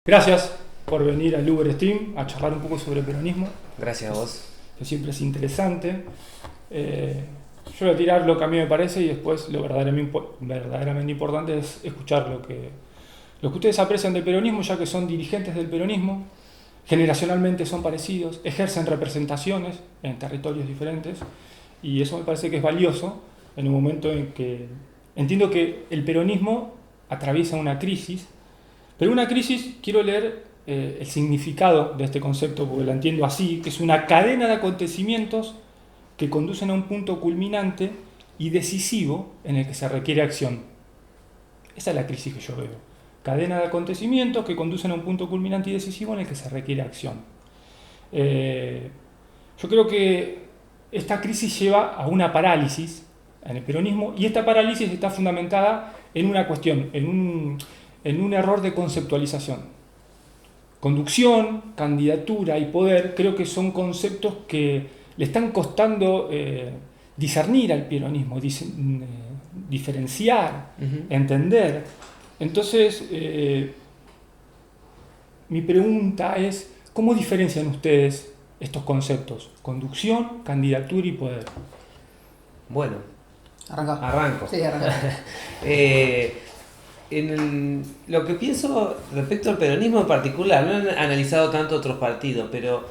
Gracias por venir al Uber Stream a charlar un poco sobre peronismo. Gracias a vos. Que siempre es interesante. Yo voy a tirar lo que a mí me parece y después lo verdaderamente importante es escuchar lo que ustedes aprecian del peronismo, ya que son dirigentes del peronismo, generacionalmente son parecidos, ejercen representaciones en territorios diferentes y eso me parece que es valioso en un momento en que entiendo que el peronismo atraviesa una crisis. Pero una crisis, quiero leer el significado de este concepto, porque la entiendo así, que es una cadena de acontecimientos que conducen a un punto culminante y decisivo en el que se requiere acción. Esa es la crisis que yo veo. Cadena de acontecimientos que conducen a un punto culminante y decisivo en el que se requiere acción. Yo creo que esta crisis lleva a una parálisis en el peronismo y esta parálisis está fundamentada en una cuestión, en un error de conceptualización. Conducción, candidatura y poder creo que son conceptos que le están costando discernir al peronismo, diferenciar, entender. Entonces, mi pregunta es, ¿cómo diferencian ustedes estos conceptos? Conducción, candidatura y poder. Bueno, arranco. Sí, arranco. Lo que pienso respecto al peronismo en particular, no he analizado tanto otros partidos, pero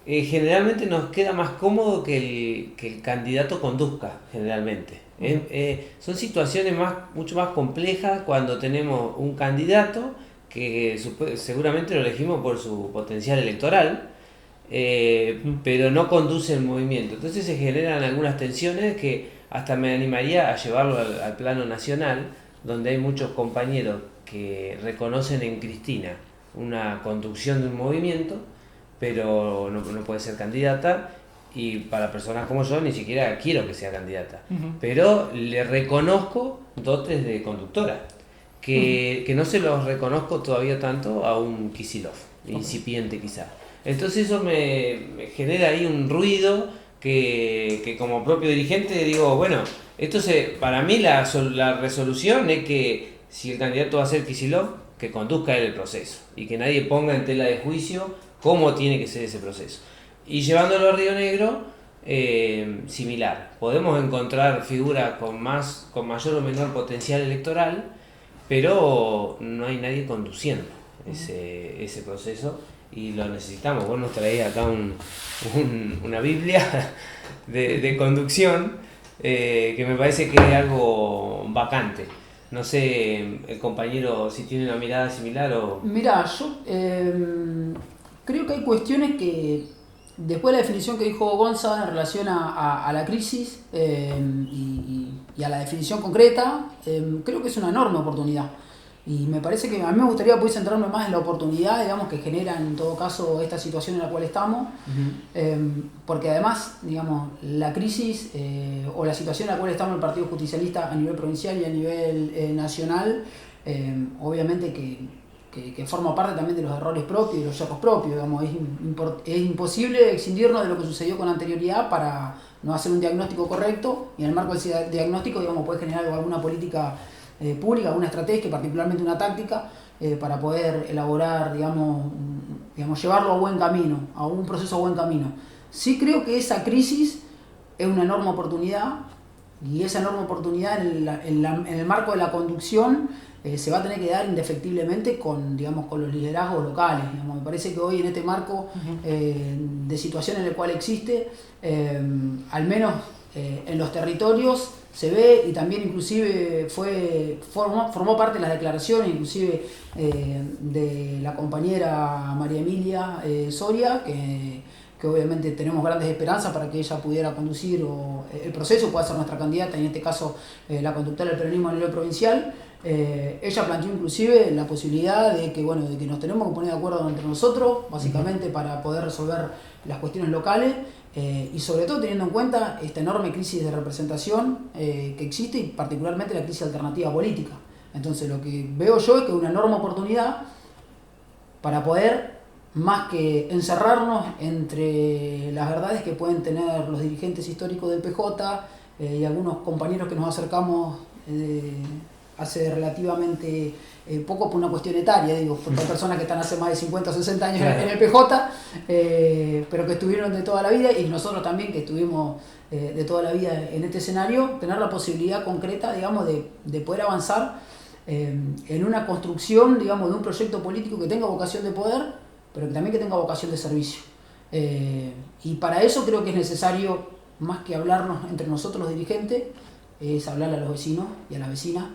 generalmente nos queda más cómodo que el candidato conduzca, generalmente. Son situaciones mucho más complejas cuando tenemos un candidato que seguramente lo elegimos por su potencial electoral, pero no conduce el movimiento. Entonces se generan algunas tensiones que hasta me animaría a llevarlo al plano nacional, donde hay muchos compañeros que reconocen en Cristina una conducción de un movimiento, pero no puede ser candidata, y para personas como yo ni siquiera quiero que sea candidata, pero le reconozco dotes de conductora, que no se los reconozco todavía tanto a un Kicillof, incipiente quizá. Entonces eso me genera ahí un ruido que como propio dirigente digo, bueno, para mí la resolución es que si el candidato va a ser Kicillof, que conduzca él el proceso y que nadie ponga en tela de juicio cómo tiene que ser ese proceso. Y llevándolo a Río Negro, similar. Podemos encontrar figuras con mayor o menor potencial electoral, pero no hay nadie conduciendo ese proceso y lo necesitamos. Vos nos traías acá una Biblia de conducción, que me parece que es algo vacante. No sé, el compañero si tiene una mirada similar o... Mirá, yo creo que hay cuestiones que, después de la definición que dijo Gonza en relación a la crisis y a la definición concreta, creo que es una enorme oportunidad. Y me parece que a mí me gustaría poder centrarme más en la oportunidad, digamos, que genera en todo caso esta situación en la cual estamos, porque además, digamos, la crisis o la situación en la cual estamos en el Partido Justicialista a nivel provincial y a nivel nacional, obviamente que forma parte también de los errores propios y los hallazgos propios, digamos, es imposible excindirnos de lo que sucedió con anterioridad para no hacer un diagnóstico correcto, y en el marco de ese diagnóstico, digamos, puede generar alguna política pública, una estrategia, particularmente una táctica, para poder elaborar, digamos, llevarlo a buen camino, a un proceso a buen camino. Sí creo que esa crisis es una enorme oportunidad, y esa enorme oportunidad en el marco de la conducción se va a tener que dar indefectiblemente con los liderazgos locales. Digamos. Me parece que hoy en este marco de situación en el cual existe, al menos en los territorios, se ve, y también inclusive formó parte de las declaraciones inclusive de la compañera María Emilia Soria, que obviamente tenemos grandes esperanzas para que ella pudiera conducir el proceso, pueda ser nuestra candidata, en este caso la conductora del peronismo a nivel provincial. Ella planteó inclusive la posibilidad de que nos tenemos que poner de acuerdo entre nosotros, básicamente para poder resolver las cuestiones locales, y sobre todo teniendo en cuenta esta enorme crisis de representación que existe, y particularmente la crisis alternativa política. Entonces lo que veo yo es que es una enorme oportunidad para poder, más que encerrarnos entre las verdades que pueden tener los dirigentes históricos del PJ y algunos compañeros que nos acercamos hace relativamente poco por una cuestión etaria, digo, porque hay personas que están hace más de 50 o 60 años en el PJ, pero que estuvieron de toda la vida, y nosotros también que estuvimos de toda la vida en este escenario, tener la posibilidad concreta, digamos, de poder avanzar en una construcción, digamos, de un proyecto político que tenga vocación de poder, pero que también que tenga vocación de servicio. Y para eso creo que es necesario, más que hablarnos entre nosotros los dirigentes, es hablarle a los vecinos y a las vecinas,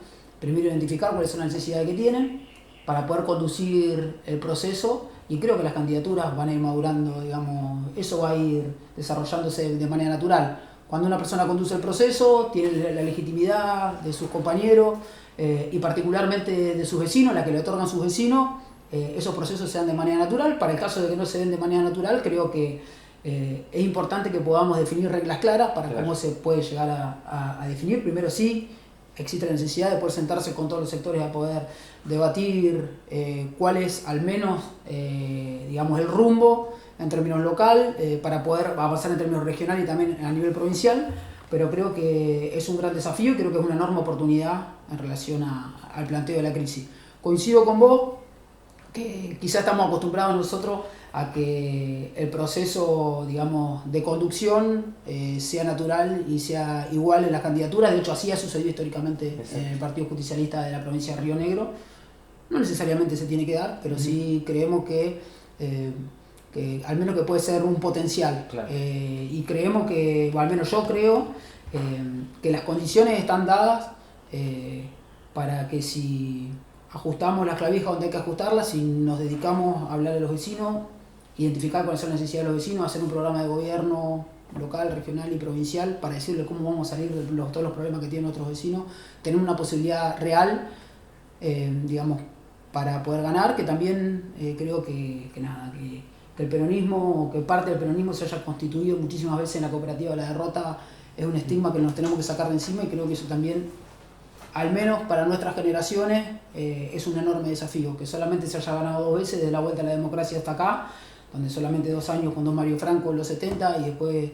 primero identificar cuáles son las necesidades que tienen para poder conducir el proceso, y creo que las candidaturas van a ir madurando, digamos, eso va a ir desarrollándose de manera natural. Cuando una persona conduce el proceso, tiene la legitimidad de sus compañeros y particularmente de sus vecinos, la que le otorgan sus vecinos, esos procesos se dan de manera natural. Para el caso de que no se den de manera natural, creo que es importante que podamos definir reglas claras para cómo se puede llegar a definir. Primero, sí, existe la necesidad de poder sentarse con todos los sectores a poder debatir cuál es al menos digamos, el rumbo en términos local para poder avanzar en términos regional y también a nivel provincial, pero creo que es un gran desafío y creo que es una enorme oportunidad en relación al planteo de la crisis. Coincido con vos que quizás estamos acostumbrados nosotros a que el proceso, digamos, de conducción sea natural y sea igual en las candidaturas. De hecho, así ha sucedido históricamente en el Partido Justicialista de la provincia de Río Negro. No necesariamente se tiene que dar, pero sí creemos que al menos que puede ser un potencial. Claro. Y creemos que, o al menos yo creo, que las condiciones están dadas para que si ajustamos las clavijas donde hay que ajustarlas, si nos dedicamos a hablar a los vecinos, identificar cuáles son las necesidades de los vecinos, hacer un programa de gobierno local, regional y provincial para decirles cómo vamos a salir de todos los problemas que tienen otros vecinos, tener una posibilidad real, digamos, para poder ganar, que también creo que el peronismo, o que parte del peronismo se haya constituido muchísimas veces en la cooperativa de la derrota, es un estigma que nos tenemos que sacar de encima, y creo que eso también, al menos para nuestras generaciones, es un enorme desafío, que solamente se haya ganado 2 veces desde la vuelta a la democracia hasta acá, donde solamente 2 años con don Mario Franco en los 70 y después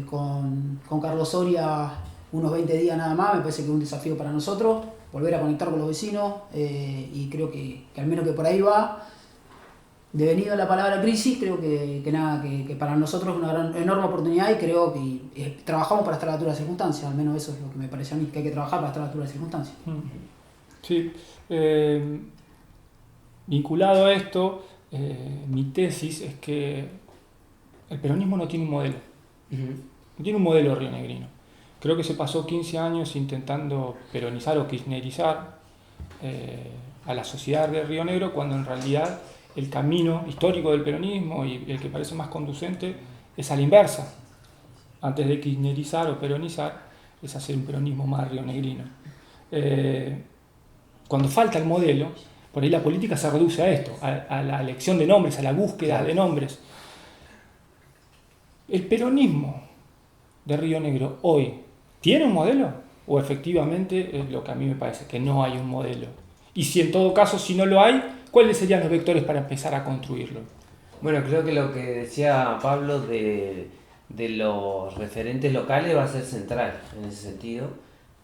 con Carlos Soria unos 20 días nada más. Me parece que es un desafío para nosotros volver a conectar con los vecinos, y creo que al menos que por ahí va. Devenido la palabra crisis, creo que para nosotros es una enorme oportunidad, y creo que trabajamos para estar a la altura de las circunstancias. Al menos eso es lo que me parece a mí, que hay que trabajar para estar a la altura de las circunstancias. Sí. Vinculado a esto, mi tesis es que el peronismo no tiene un modelo. No tiene un modelo rionegrino. Creo que se pasó 15 años intentando peronizar o kirchnerizar a la sociedad de Río Negro, cuando en realidad el camino histórico del peronismo, y el que parece más conducente, es a la inversa. Antes de kirchnerizar o peronizar, es hacer un peronismo más rionegrino. Cuando falta el modelo, por ahí la política se reduce a esto, a la elección de nombres, a la búsqueda de nombres. ¿El peronismo de Río Negro hoy tiene un modelo? ¿O efectivamente es lo que a mí me parece, que no hay un modelo? Y si en todo caso, si no lo hay, ¿cuáles serían los vectores para empezar a construirlo? Bueno, creo que lo que decía Pablo de los referentes locales va a ser central en ese sentido,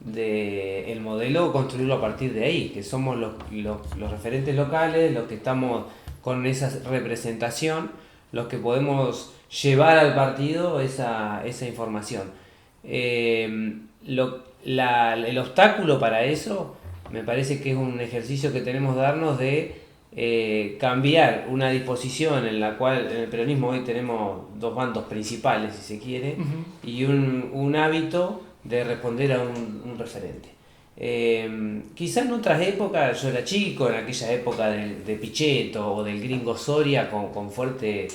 de el modelo construirlo a partir de ahí, que somos los referentes locales, los que estamos con esa representación, los que podemos llevar al partido esa información. El obstáculo para eso me parece que es un ejercicio que tenemos que darnos de cambiar una disposición en la cual en el peronismo hoy tenemos 2 bandos principales, si se quiere, y un hábito de responder a un referente. Quizás en otras épocas, yo era chico, en aquella época de Pichetto o del gringo Soria, con fuerte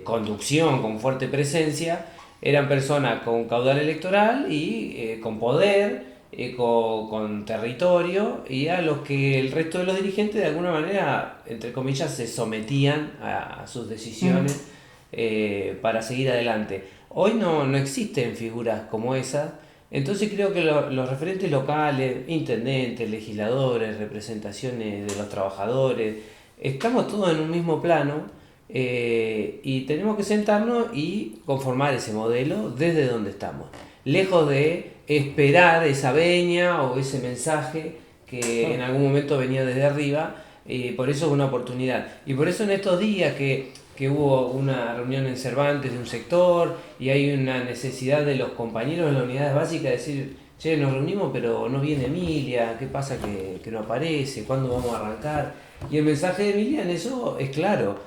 conducción, con fuerte presencia, eran personas con caudal electoral y con poder, con territorio, y a los que el resto de los dirigentes de alguna manera, entre comillas, se sometían a sus decisiones para seguir adelante. Hoy no existen figuras como esas, entonces creo que los referentes locales, intendentes, legisladores, representaciones de los trabajadores, estamos todos en un mismo plano, y tenemos que sentarnos y conformar ese modelo desde donde estamos, lejos de esperar esa veña o ese mensaje que en algún momento venía desde arriba. Por eso es una oportunidad. Y por eso en estos días que hubo una reunión en Cervantes de un sector y hay una necesidad de los compañeros de las unidades básicas de decir, che, nos reunimos pero no viene Emilia, ¿qué pasa que no aparece? ¿Cuándo vamos a arrancar? Y el mensaje de Emilia en eso es claro.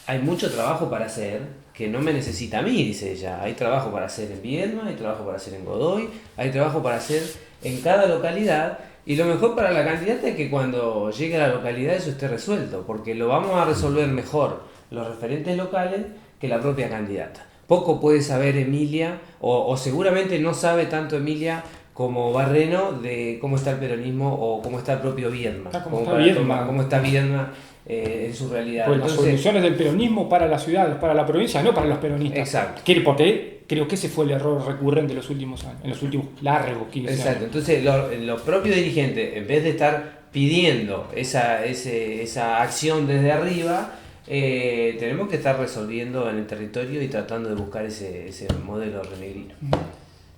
Hay mucho trabajo para hacer, que no me necesita a mí, dice ella. Hay trabajo para hacer en Viedma, hay trabajo para hacer en Godoy, hay trabajo para hacer en cada localidad. Y lo mejor para la candidata es que cuando llegue a la localidad eso esté resuelto, porque lo vamos a resolver mejor los referentes locales que la propia candidata. Poco puede saber Emilia, o seguramente no sabe tanto Emilia como Barreno de cómo está el peronismo o cómo está el propio Viedma. Cómo está Viedma en su realidad. Pues las soluciones del peronismo para las ciudades, para la provincia, no para los peronistas. Exacto. Porque creo que ese fue el error recurrente en los últimos años, en los últimos largos 15 años. Exacto. Entonces los propios dirigentes, en vez de estar pidiendo esa acción desde arriba, tenemos que estar resolviendo en el territorio y tratando de buscar ese modelo renegrino.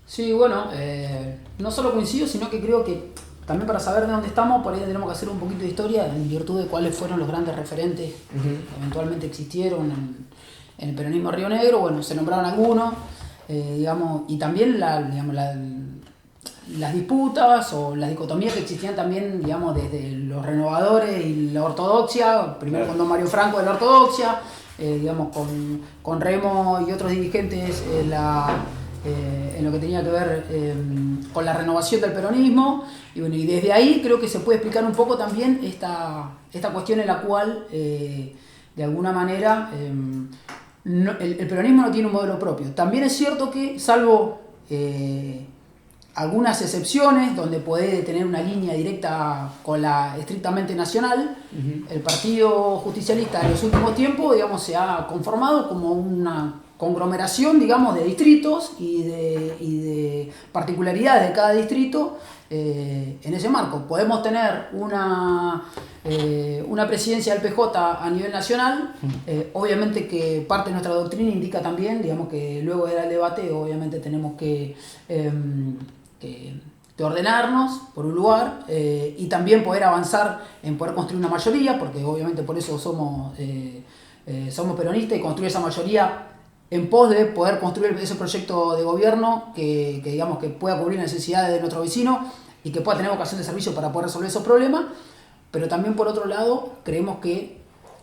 Sí, bueno, no solo coincido, sino que creo que también para saber de dónde estamos, por ahí tenemos que hacer un poquito de historia en virtud de cuáles fueron los grandes referentes que eventualmente existieron en el peronismo Río Negro. Bueno, se nombraron algunos, digamos, y también las disputas o las dicotomías que existían también, digamos, desde los renovadores y la ortodoxia, primero con don Mario Franco de la ortodoxia, digamos, con Remo y otros dirigentes en lo que tenía que ver con la renovación del peronismo. Y bueno, y desde ahí creo que se puede explicar un poco también esta cuestión en la cual de alguna manera el peronismo no tiene un modelo propio. También es cierto que, salvo algunas excepciones donde puede tener una línea directa con la estrictamente nacional, el Partido Justicialista en los últimos tiempos, digamos, se ha conformado como una conglomeración, digamos, de distritos y de particularidades de cada distrito en ese marco. Podemos tener una presidencia del PJ a nivel nacional, obviamente que parte de nuestra doctrina indica también, digamos, que luego del debate obviamente tenemos que ordenarnos por un lugar y también poder avanzar en poder construir una mayoría, porque obviamente por eso somos peronistas, y construir esa mayoría en pos de poder construir ese proyecto de gobierno que digamos que pueda cubrir las necesidades de nuestro vecino y que pueda tener vocación de servicio para poder resolver esos problemas. Pero también, por otro lado, creemos que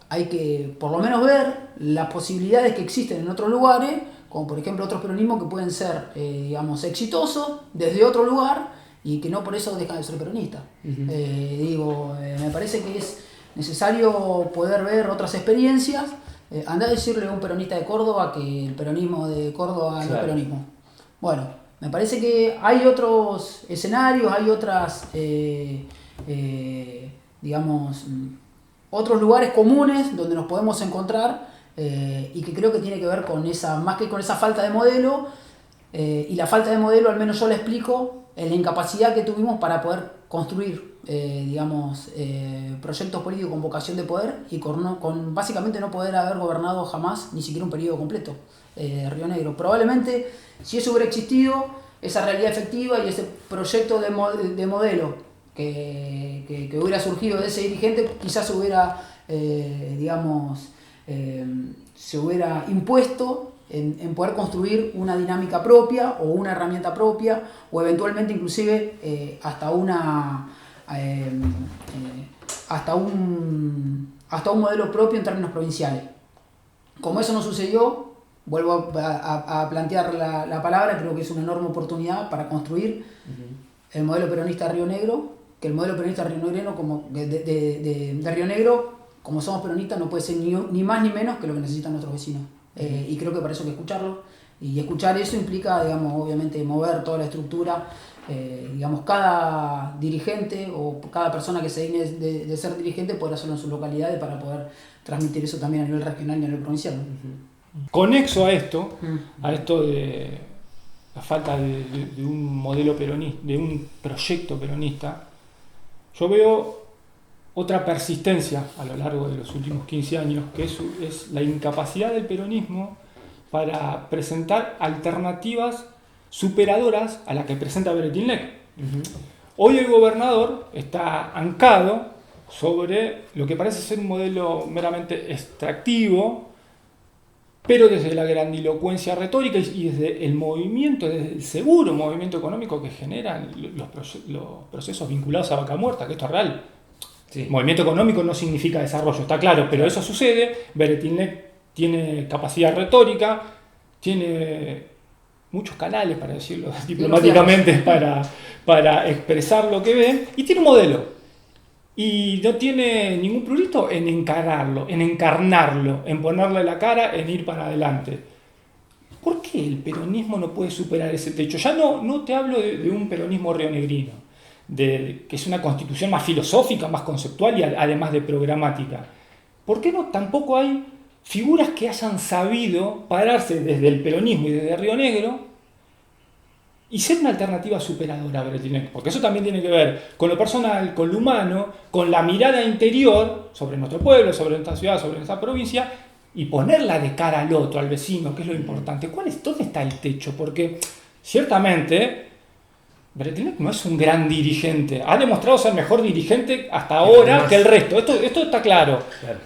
hay que por lo menos ver las posibilidades que existen en otros lugares, como por ejemplo otros peronismos que pueden ser digamos, exitosos desde otro lugar y que no por eso dejan de ser peronistas. Me parece que es necesario poder ver otras experiencias. Andá a decirle a un peronista de Córdoba que el peronismo de Córdoba no es peronismo. Bueno, me parece que hay otros escenarios, hay otras, digamos, otros lugares comunes donde nos podemos encontrar y que creo que tiene que ver con más que con esa falta de modelo, y la falta de modelo, al menos yo la explico en la incapacidad que tuvimos para poder construir proyectos políticos con vocación de poder y con básicamente no poder haber gobernado jamás ni siquiera un periodo completo Río Negro. Probablemente si eso hubiera existido, esa realidad efectiva y ese proyecto de modelo que hubiera surgido de ese dirigente, quizás se hubiera impuesto en poder construir una dinámica propia o una herramienta propia o eventualmente inclusive hasta un modelo propio en términos provinciales. Como eso no sucedió, vuelvo a plantear la palabra, creo que es una enorme oportunidad para construir el modelo peronista de Río Negro, que el modelo peronista de Río Negro, de Río Negro, como somos peronistas, no puede ser ni más ni menos que lo que necesitan nuestros vecinos. Y creo que para eso hay que escucharlo, y escuchar eso implica, digamos, obviamente mover toda la estructura, digamos, cada dirigente o cada persona que se digne de ser dirigente poder hacerlo en sus localidades para poder transmitir eso también a nivel regional y a nivel provincial. Conexo a esto de la falta de un modelo peronista, de un proyecto peronista, yo veo otra persistencia a lo largo de los últimos 15 años, que es la incapacidad del peronismo para presentar alternativas superadoras a las que presenta Beretilnec. Hoy el gobernador está anclado sobre lo que parece ser un modelo meramente extractivo, pero desde la grandilocuencia retórica y desde el movimiento, desde el seguro movimiento económico que generan los procesos vinculados a Vaca Muerta, que esto es real. Sí. Movimiento económico no significa desarrollo, está claro, pero eso sucede. Beretilnec tiene capacidad retórica, tiene muchos canales, para decirlo diplomáticamente, para expresar lo que ve, y tiene un modelo. Y no tiene ningún prurito en encararlo, en encarnarlo, en ponerle la cara, en ir para adelante. ¿Por qué el peronismo no puede superar ese techo? Ya no te hablo de un peronismo rionegrino, que es una constitución más filosófica, más conceptual y además de programática. ¿Por qué no tampoco hay figuras que hayan sabido pararse desde el peronismo y desde Río Negro y ser una alternativa superadora a Beretilnec? Porque eso también tiene que ver con lo personal, con lo humano, con la mirada interior sobre nuestro pueblo, sobre nuestra ciudad, sobre nuestra provincia, y ponerla de cara al otro, al vecino, que es lo importante. ¿Dónde está el techo? Porque ciertamente Beretilnec no es un gran dirigente. Ha demostrado ser mejor dirigente hasta ahora que el resto. Esto está claro.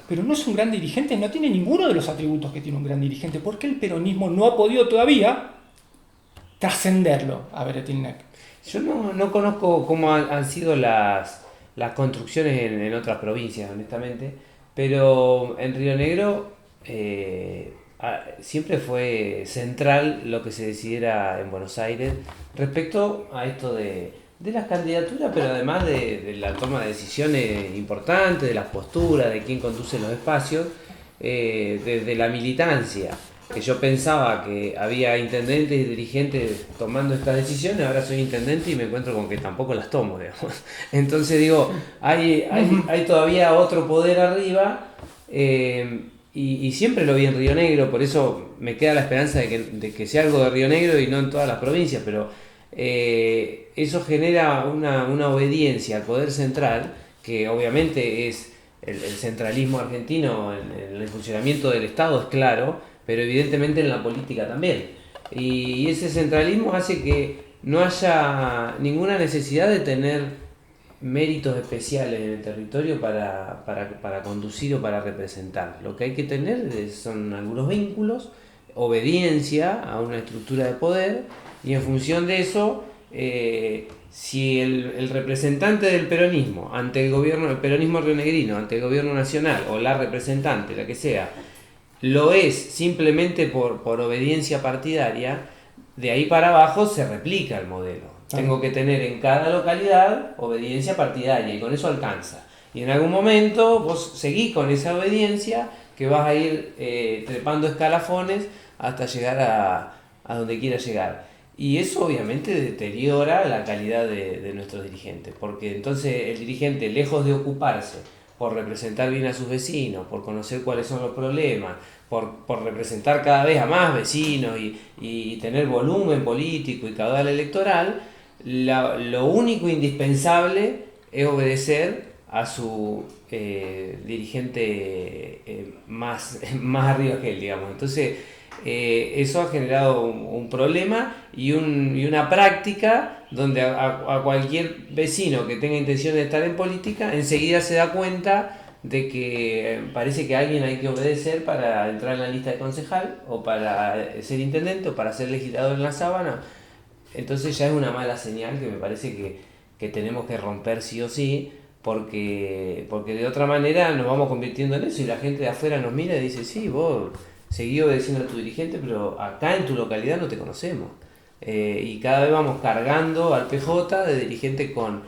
Pero no es un gran dirigente, no tiene ninguno de los atributos que tiene un gran dirigente. ¿Por qué el peronismo no ha podido todavía trascenderlo a Beretilnec? Yo no conozco cómo han sido las construcciones en otras provincias, honestamente, pero en Río Negro siempre fue central lo que se decidiera en Buenos Aires respecto a esto de las candidaturas, pero además de la toma de decisiones importantes, de las posturas, de quién conduce los espacios, desde la militancia. Que yo pensaba que había intendentes y dirigentes tomando estas decisiones, ahora soy intendente y me encuentro con que tampoco las tomo, digamos. Entonces digo, hay todavía otro poder arriba, y siempre lo vi en Río Negro, por eso me queda la esperanza de que sea algo de Río Negro y no en todas las provincias, pero eso genera una obediencia al poder central, que obviamente es el centralismo argentino en el funcionamiento del Estado, es claro, pero evidentemente en la política también. Y ese centralismo hace que no haya ninguna necesidad de tener méritos especiales en el territorio para conducir o para representar. Lo que hay que tener son algunos vínculos, obediencia a una estructura de poder, y en función de eso, si el representante del peronismo ante el gobierno, el peronismo rionegrino ante el gobierno nacional, o la representante, la que sea, lo es simplemente por obediencia partidaria, de ahí para abajo se replica el modelo. Tengo que tener en cada localidad obediencia partidaria y con eso alcanza. Y en algún momento vos seguís con esa obediencia, que vas a ir trepando escalafones hasta llegar a donde quieras llegar. Y eso obviamente deteriora la calidad de nuestros dirigentes, porque entonces el dirigente, lejos de ocuparse por representar bien a sus vecinos, por conocer cuáles son los problemas, por representar cada vez a más vecinos y tener volumen político y caudal electoral, lo único indispensable es obedecer a su dirigente más arriba que él, digamos. Entonces, eso ha generado un problema y una práctica donde a cualquier vecino que tenga intención de estar en política enseguida se da cuenta de que parece que a alguien hay que obedecer para entrar en la lista de concejal, o para ser intendente, o para ser legislador en la Sabana. Entonces ya es una mala señal que me parece que tenemos que romper sí o sí, porque de otra manera nos vamos convirtiendo en eso, y la gente de afuera nos mira y dice: sí, vos seguí obedeciendo a tu dirigente, pero acá en tu localidad no te conocemos. Y cada vez vamos cargando al PJ de dirigente con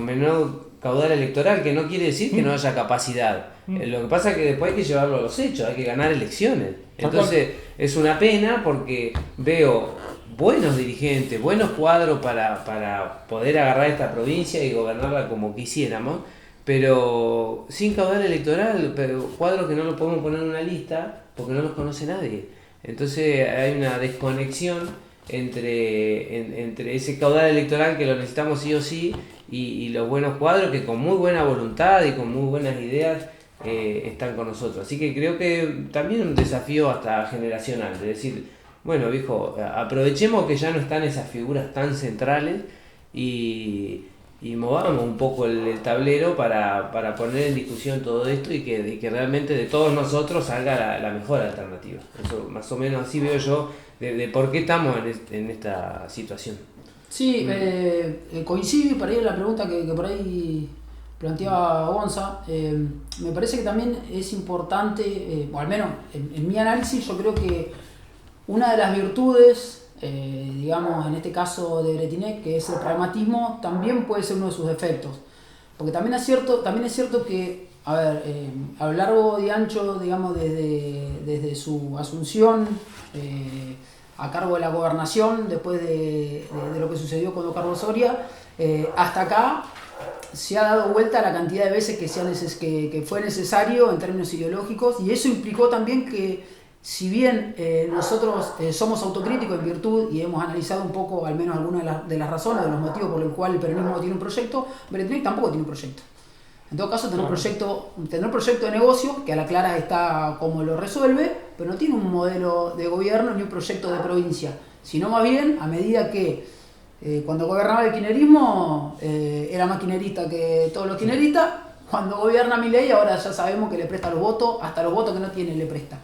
menor caudal electoral, que no quiere decir que no haya capacidad. Lo que pasa es que después hay que llevarlo a los hechos, hay que ganar elecciones. Entonces es una pena, porque veo buenos dirigentes, buenos cuadros para poder agarrar esta provincia y gobernarla como quisiéramos, pero sin caudal electoral, pero cuadros que no lo podemos poner en una lista porque no los conoce nadie. Entonces hay una desconexión entre ese caudal electoral que lo necesitamos sí o sí, y los buenos cuadros que con muy buena voluntad y con muy buenas ideas están con nosotros. Así que creo que también un desafío hasta generacional, es decir, bueno, dijo, aprovechemos que ya no están esas figuras tan centrales y movamos un poco el tablero para poner en discusión todo esto y que realmente de todos nosotros salga la mejor alternativa. Eso más o menos así veo yo de por qué estamos en esta situación. Sí, coincido, y para ir a la pregunta que por ahí planteaba Gonza, me parece que también es importante, o al menos en mi análisis, yo creo que una de las virtudes, digamos, en este caso de Bretinec, que es el pragmatismo, también puede ser uno de sus defectos. Porque también es cierto que, a ver, a lo largo y ancho, digamos, desde su asunción a cargo de la gobernación, después de lo que sucedió con don Carlos Soria, hasta acá se ha dado vuelta la cantidad de veces que fue necesario en términos ideológicos, y eso implicó también que, si bien nosotros somos autocríticos en virtud y hemos analizado un poco al menos algunas de las razones, de los motivos por los cuales el peronismo no tiene un proyecto, Bretinec tampoco tiene un proyecto. En todo caso, tener un proyecto de negocio que a la clara está cómo lo resuelve, pero no tiene un modelo de gobierno ni un proyecto de provincia, sino más bien, a medida que cuando gobernaba el kirchnerismo era más kirchnerista que todos los kirchneristas, cuando gobierna Milei ahora ya sabemos que le presta los votos, hasta los votos que no tiene le presta.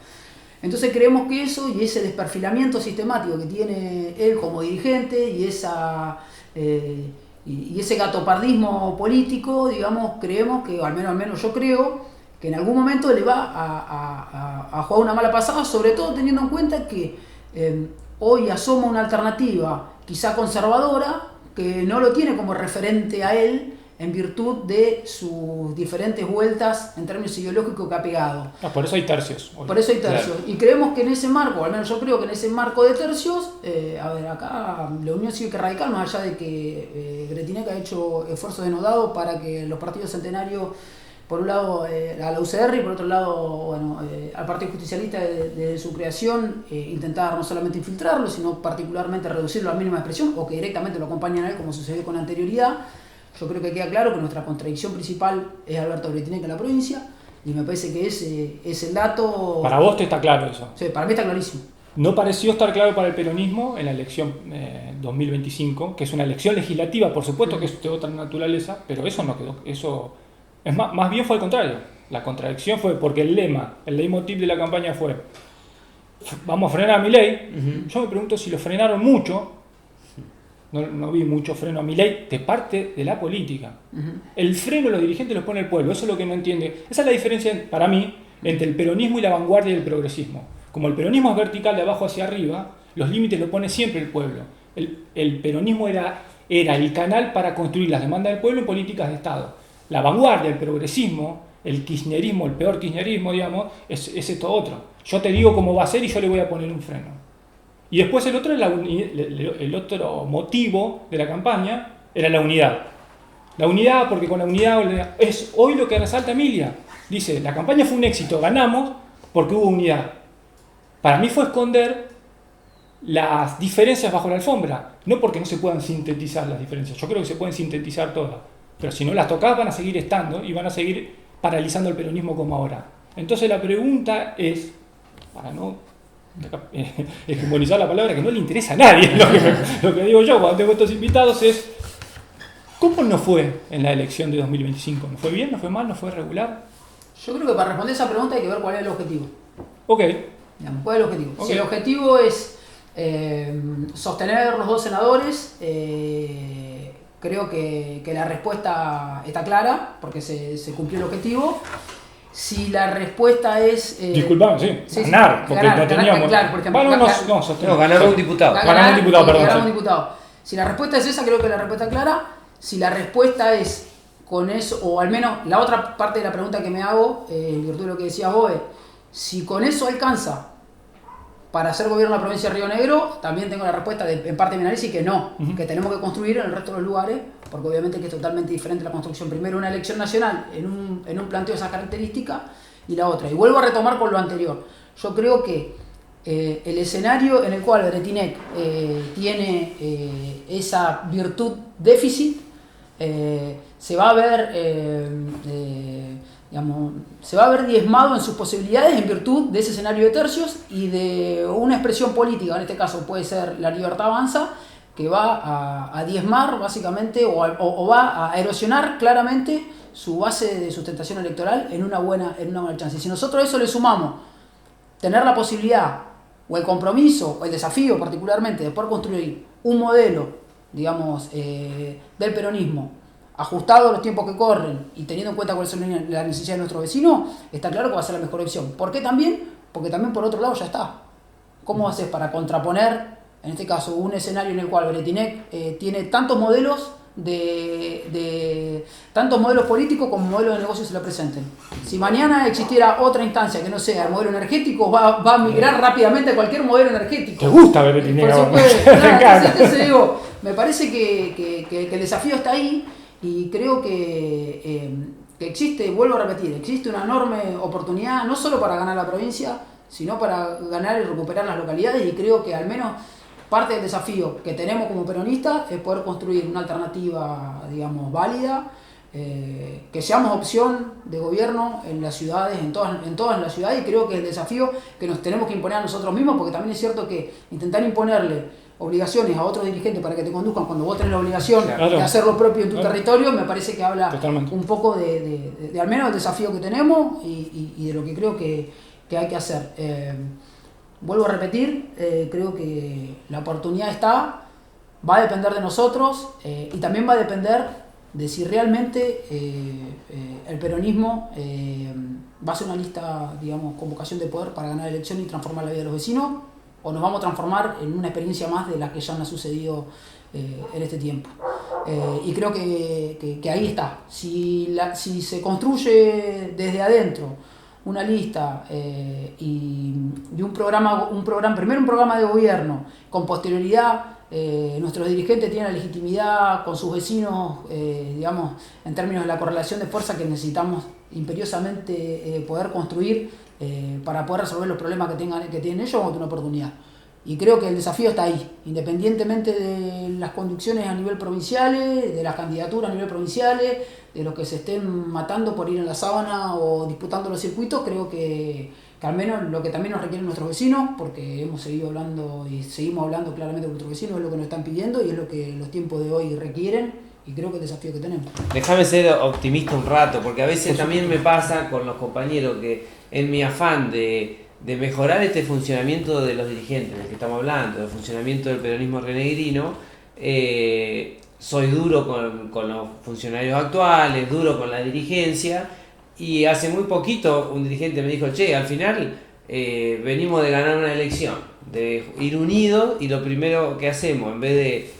Entonces creemos que eso y ese desperfilamiento sistemático que tiene él como dirigente y ese gatopardismo político, digamos, creemos que, o al menos yo creo, que en algún momento le va a jugar una mala pasada, sobre todo teniendo en cuenta que hoy asoma una alternativa quizá conservadora, que no lo tiene como referente a él, en virtud de sus diferentes vueltas en términos ideológicos que ha pegado. Por eso hay tercios. Por eso hay tercios. Claro. Y creemos que en ese marco, al menos yo creo que en ese marco de tercios, acá la Unión Cívica Radical, más allá de que Bretinec ha hecho esfuerzos denodados para que los partidos centenarios, por un lado a la UCR y por otro lado al Partido Justicialista desde su creación, intentar no solamente infiltrarlo, sino particularmente reducirlo a la mínima expresión, o que directamente lo acompañan a él como sucedió con anterioridad. Yo creo que queda claro que nuestra contradicción principal es Alberto Bretinec en la provincia, y me parece que ese es el dato. Para vos te está claro eso. Sí, para mí está clarísimo. No pareció estar claro para el peronismo en la elección 2025, que es una elección legislativa, por supuesto que es de otra naturaleza, pero eso no quedó. Eso es más bien fue al contrario. La contradicción fue porque el leitmotiv de la campaña fue: vamos a frenar a Milei. Uh-huh. Yo me pregunto si lo frenaron mucho. No vi mucho freno a Milei de parte de la política. Uh-huh. El freno los dirigentes los pone el pueblo, eso es lo que no entiende. Esa es la diferencia para mí entre el peronismo y la vanguardia del progresismo. Como el peronismo es vertical de abajo hacia arriba, los límites los pone siempre el pueblo. El peronismo era el canal para construir las demandas del pueblo en políticas de Estado. La vanguardia, el progresismo, el kirchnerismo, el peor kirchnerismo, digamos, es esto otro. Yo te digo cómo va a ser y yo le voy a poner un freno. Y después el otro motivo de la campaña era la unidad. La unidad, porque con la unidad es hoy lo que resalta Emilia. Dice, la campaña fue un éxito, ganamos porque hubo unidad. Para mí fue esconder las diferencias bajo la alfombra, no porque no se puedan sintetizar las diferencias. Yo creo que se pueden sintetizar todas, pero si no las tocas van a seguir estando y van a seguir paralizando el peronismo como ahora. Entonces la pregunta es, para no hegemonizar la palabra que no le interesa a nadie, lo que digo yo cuando tengo estos invitados es: ¿cómo nos fue en la elección de 2025? ¿Nos fue bien? ¿Nos fue mal? ¿Nos fue regular? Yo creo que para responder esa pregunta hay que ver cuál es el objetivo. Ok. Digamos, ¿cuál es el objetivo? Okay. Si el objetivo es sostener los 2 senadores, creo que la respuesta está clara, porque se cumplió el objetivo. Si la respuesta es... Disculpame, sí, ganar, porque no teníamos... Claro, por ejemplo, ganar un diputado. Ganar un diputado, perdón. Ganar un diputado. Si la respuesta es esa, creo que la respuesta es clara. Si la respuesta es con eso, o al menos la otra parte de la pregunta que me hago, en virtud de lo que decías vos, si con eso alcanza para hacer gobierno en la provincia de Río Negro, también tengo la respuesta en parte de mi análisis que no, que tenemos que construir en el resto de los lugares, porque obviamente que es totalmente diferente la construcción. Primero una elección nacional en un planteo de esas características y la otra. Y vuelvo a retomar con lo anterior. Yo creo que el escenario en el cual Bretinec tiene esa virtud déficit se va a ver digamos, se va a ver diezmado en sus posibilidades en virtud de ese escenario de tercios y de una expresión política, en este caso puede ser La Libertad Avanza, que va a diezmar básicamente o va a erosionar claramente su base de sustentación electoral en una buena chance. Y si nosotros a eso le sumamos tener la posibilidad o el compromiso o el desafío particularmente de poder construir un modelo, digamos, del peronismo ajustado a los tiempos que corren y teniendo en cuenta cuáles son las necesidades de nuestros vecinos, está claro que va a ser la mejor opción. ¿Por qué también? Porque también por otro lado ya está. ¿Cómo haces para contraponer, en este caso, un escenario en el cual Bretinec tiene tantos modelos tantos modelos políticos como modelos de negocio se le presenten? Si mañana existiera otra instancia que no sea el modelo energético, va a migrar rápidamente a cualquier modelo energético. ¿Te gusta Bretinec? Entonces digo, me parece que el desafío está ahí y creo que existe, vuelvo a repetir, existe una enorme oportunidad no solo para ganar la provincia, sino para ganar y recuperar las localidades, y creo que al menos parte del desafío que tenemos como peronistas es poder construir una alternativa, digamos, válida, que seamos opción de gobierno en las ciudades, en todas las ciudades, y creo que es el desafío que nos tenemos que imponer a nosotros mismos, porque también es cierto que intentar imponerle obligaciones a otros dirigentes para que te conduzcan cuando vos tenés la obligación de hacer lo propio en tu territorio, me parece que habla un poco de al menos el desafío que tenemos y de lo que creo que hay que hacer. Vuelvo a repetir, creo que la oportunidad está, va a depender de nosotros y también va a depender de si realmente el peronismo va a hacer una lista, digamos, con vocación de poder para ganar elecciones y transformar la vida de los vecinos, o nos vamos a transformar en una experiencia más de las que ya han sucedido en este tiempo. Y creo que ahí está. Si se construye desde adentro una lista y un programa, primero un programa de gobierno, con posterioridad nuestros dirigentes tienen la legitimidad con sus vecinos, digamos, en términos de la correlación de fuerza que necesitamos imperiosamente poder construir para poder resolver los problemas que tienen ellos, vamos a tener una oportunidad. Y creo que el desafío está ahí, independientemente de las conducciones a nivel provinciales, de las candidaturas a nivel provinciales, de los que se estén matando por ir en la sábana o disputando los circuitos. Creo que al menos lo que también nos requieren nuestros vecinos, porque hemos seguido hablando y seguimos hablando claramente con nuestros vecinos, es lo que nos están pidiendo y es lo que los tiempos de hoy requieren, y creo que es el desafío que tenemos. Déjame ser optimista un rato, porque a veces también me pasa con los compañeros que en mi afán de mejorar este funcionamiento de los dirigentes del que estamos hablando, del funcionamiento del peronismo renegrino, soy duro con los funcionarios actuales, duro con la dirigencia, y hace muy poquito un dirigente me dijo, che, al final venimos de ganar una elección, de ir unidos, y lo primero que hacemos, en vez de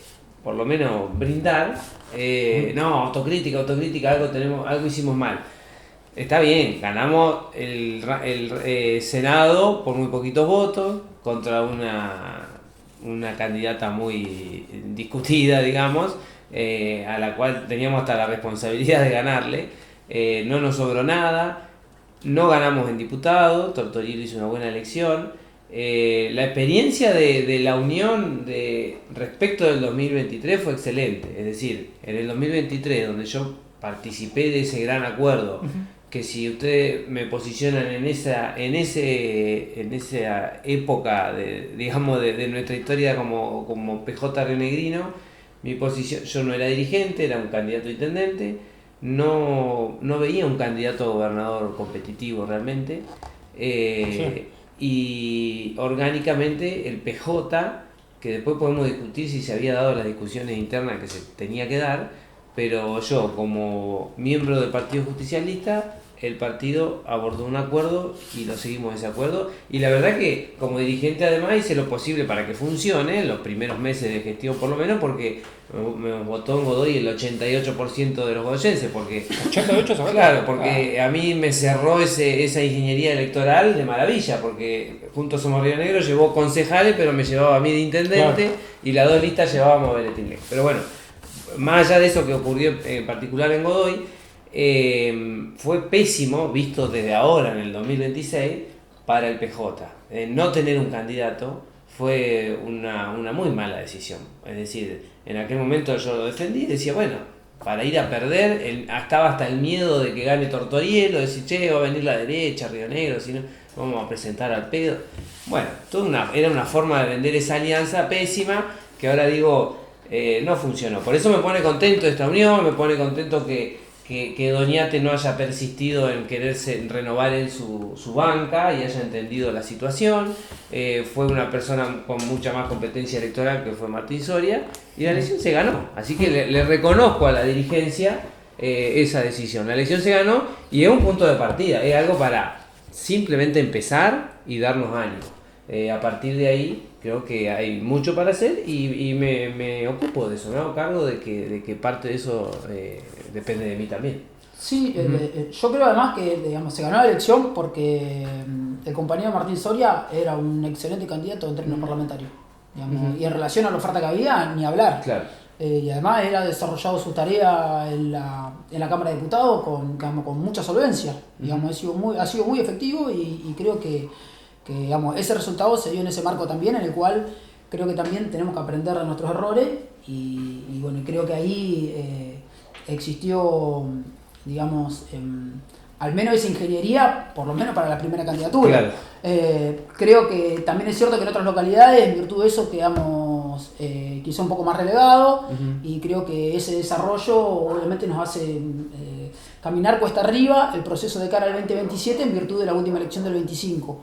por lo menos brindar, no, autocrítica, algo hicimos mal. Está bien, ganamos el Senado por muy poquitos votos contra una candidata muy discutida, digamos, a la cual teníamos hasta la responsabilidad de ganarle. No nos sobró nada, no ganamos en diputados, Tortorelli hizo una buena elección. La experiencia de la unión respecto del 2023 fue excelente, es decir, en el 2023, donde yo participé de ese gran acuerdo, que si ustedes me posicionan en esa época de nuestra historia como PJ rionegrino, mi posición, yo no era dirigente, era un candidato a intendente, no veía un candidato a gobernador competitivo realmente, y orgánicamente el PJ, que después podemos discutir si se había dado las discusiones internas que se tenía que dar, pero yo como miembro del Partido Justicialista, el partido abordó un acuerdo y lo seguimos ese acuerdo, y la verdad que como dirigente además hice lo posible para que funcione en los primeros meses de gestión, por lo menos, porque me votó en Godoy el 88% de los godoyenses, porque 88, claro, porque a mí me cerró esa ingeniería electoral de maravilla, porque Juntos Somos Río Negro llevó concejales, pero me llevaba a mí de intendente, claro, y las dos listas llevábamos a Bretinec. Pero bueno, más allá de eso que ocurrió en particular en Godoy, fue pésimo, visto desde ahora en el 2026, para el PJ. No tener un candidato fue una muy mala decisión. Es decir, en aquel momento yo lo defendí y decía, bueno, para ir a perder, estaba hasta el miedo de que gane Tortorielo, decir, che, va a venir la derecha, Río Negro, si no, vamos a presentar al pedo. Bueno, era una forma de vender esa alianza pésima que ahora digo, no funcionó. Por eso me pone contento esta unión, me pone contento que Doñate no haya persistido en quererse renovar en su banca y haya entendido la situación. Fue una persona con mucha más competencia electoral que fue Martín Soria y la elección se ganó. Así que le reconozco a la dirigencia esa decisión. La elección se ganó y es un punto de partida, es algo para simplemente empezar y darnos ánimo. A partir de ahí creo que hay mucho para hacer y me ocupo de eso, me hago cargo de que parte de eso depende de mí también. Sí, yo creo además que digamos, se ganó la elección porque el compañero Martín Soria era un excelente candidato en términos parlamentarios. Digamos, y en relación a la oferta que había, ni hablar. Claro. Y además él ha desarrollado su tarea en la Cámara de Diputados con mucha solvencia. Digamos, ha sido muy efectivo y creo que digamos, ese resultado se dio en ese marco también, en el cual creo que también tenemos que aprender de nuestros errores y bueno, creo que ahí existió, digamos, al menos esa ingeniería, por lo menos para la primera candidatura. Claro. Creo que también es cierto que en otras localidades, en virtud de eso, quedamos quizá un poco más relegados y creo que ese desarrollo obviamente nos hace caminar cuesta arriba el proceso de cara al 2027 en virtud de la última elección del 25.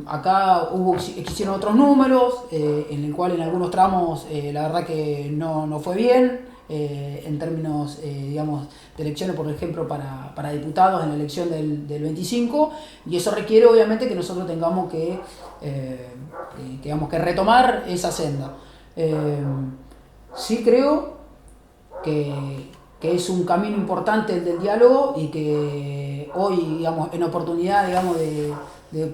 Acá existieron otros números, en el cual en algunos tramos la verdad que no fue bien, en términos digamos, de elecciones, por ejemplo, para diputados en la elección del 25, y eso requiere obviamente que nosotros tengamos que retomar esa senda. Sí creo que es un camino importante el del diálogo y que hoy, digamos, en oportunidad, digamos, de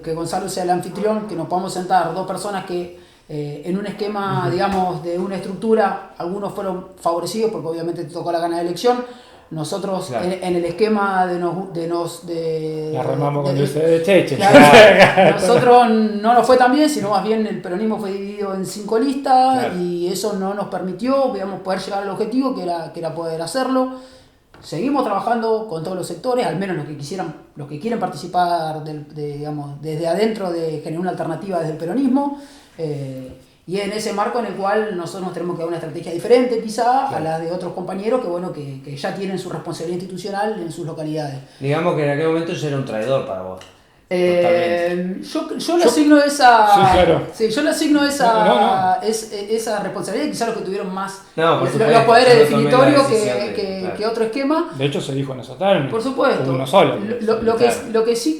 que Gonzalo sea el anfitrión, que nos podamos sentar dos personas que en un esquema, digamos, de una estructura, algunos fueron favorecidos porque obviamente te tocó la gana de elección. Nosotros, claro, en el esquema la remamos con Luis de Cheche. Claro, nosotros no nos fue tan bien, sino más bien el peronismo fue dividido en 5 listas, claro, y eso no nos permitió, digamos, poder llegar al objetivo que era poder hacerlo. Seguimos trabajando con todos los sectores, al menos los que quieren participar digamos, desde adentro de generar una alternativa desde el peronismo. Y en ese marco en el cual nosotros nos tenemos que dar una estrategia diferente quizá, claro, a la de otros compañeros que ya tienen su responsabilidad institucional en sus localidades. Digamos que en aquel momento yo era un traidor para vos. Yo le asigno esa. Sí, claro. Sí, yo le asigno esa responsabilidad, quizás los que tuvieron más los poderes definitorios que otro esquema. De hecho, se dijo en esos términos. Por supuesto. Uno solo. Lo que sí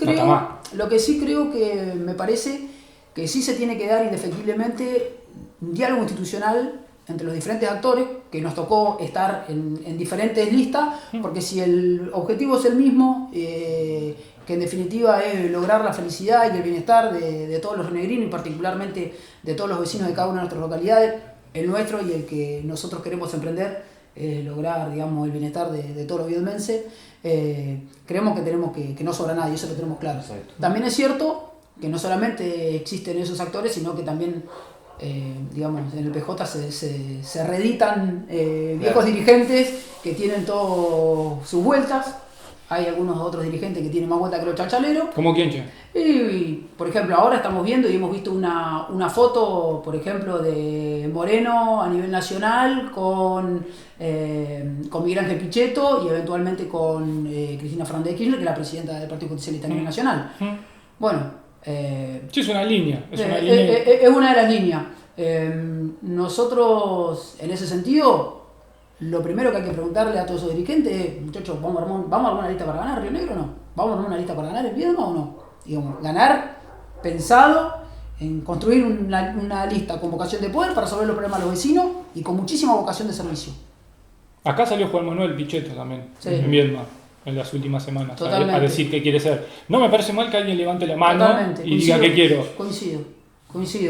creo que me parece que sí se tiene que dar indefectiblemente un diálogo institucional entre los diferentes actores, que nos tocó estar en diferentes listas, porque si el objetivo es el mismo, que en definitiva es lograr la felicidad y el bienestar de todos los rionegrinos y particularmente de todos los vecinos de cada una de nuestras localidades, el nuestro y el que nosotros queremos emprender, lograr, digamos, el bienestar de todos los viedmenses, creemos que tenemos que no sobra nadie, eso lo tenemos claro. Exacto. También es cierto que no solamente existen esos actores, sino que también, digamos, en el PJ se reeditan viejos, claro, dirigentes que tienen todas sus vueltas. Hay algunos otros dirigentes que tienen más vueltas que los chachaleros. ¿Cómo quién, che? Y, por ejemplo, ahora estamos viendo y hemos visto una foto, por ejemplo, de Moreno a nivel nacional con Miguel Ángel Pichetto y eventualmente con Cristina Fernández de Kirchner, que es la presidenta del Partido Justicialista a nivel nacional. Bueno, sí, es una línea. Es una de las líneas. Nosotros, en ese sentido, lo primero que hay que preguntarle a todos esos dirigentes es, muchachos, ¿vamos a armar una lista para ganar Río Negro o no? ¿Vamos a armar una lista para ganar en Viedma o no? Digamos, ganar pensado en construir una lista con vocación de poder para resolver los problemas de los vecinos y con muchísima vocación de servicio. Acá salió Juan Manuel Pichetto también, sí, en Viedma, en las últimas semanas, a decir qué quiere ser. No me parece mal que alguien levante la mano. Totalmente. Y diga qué quiero. Coincido.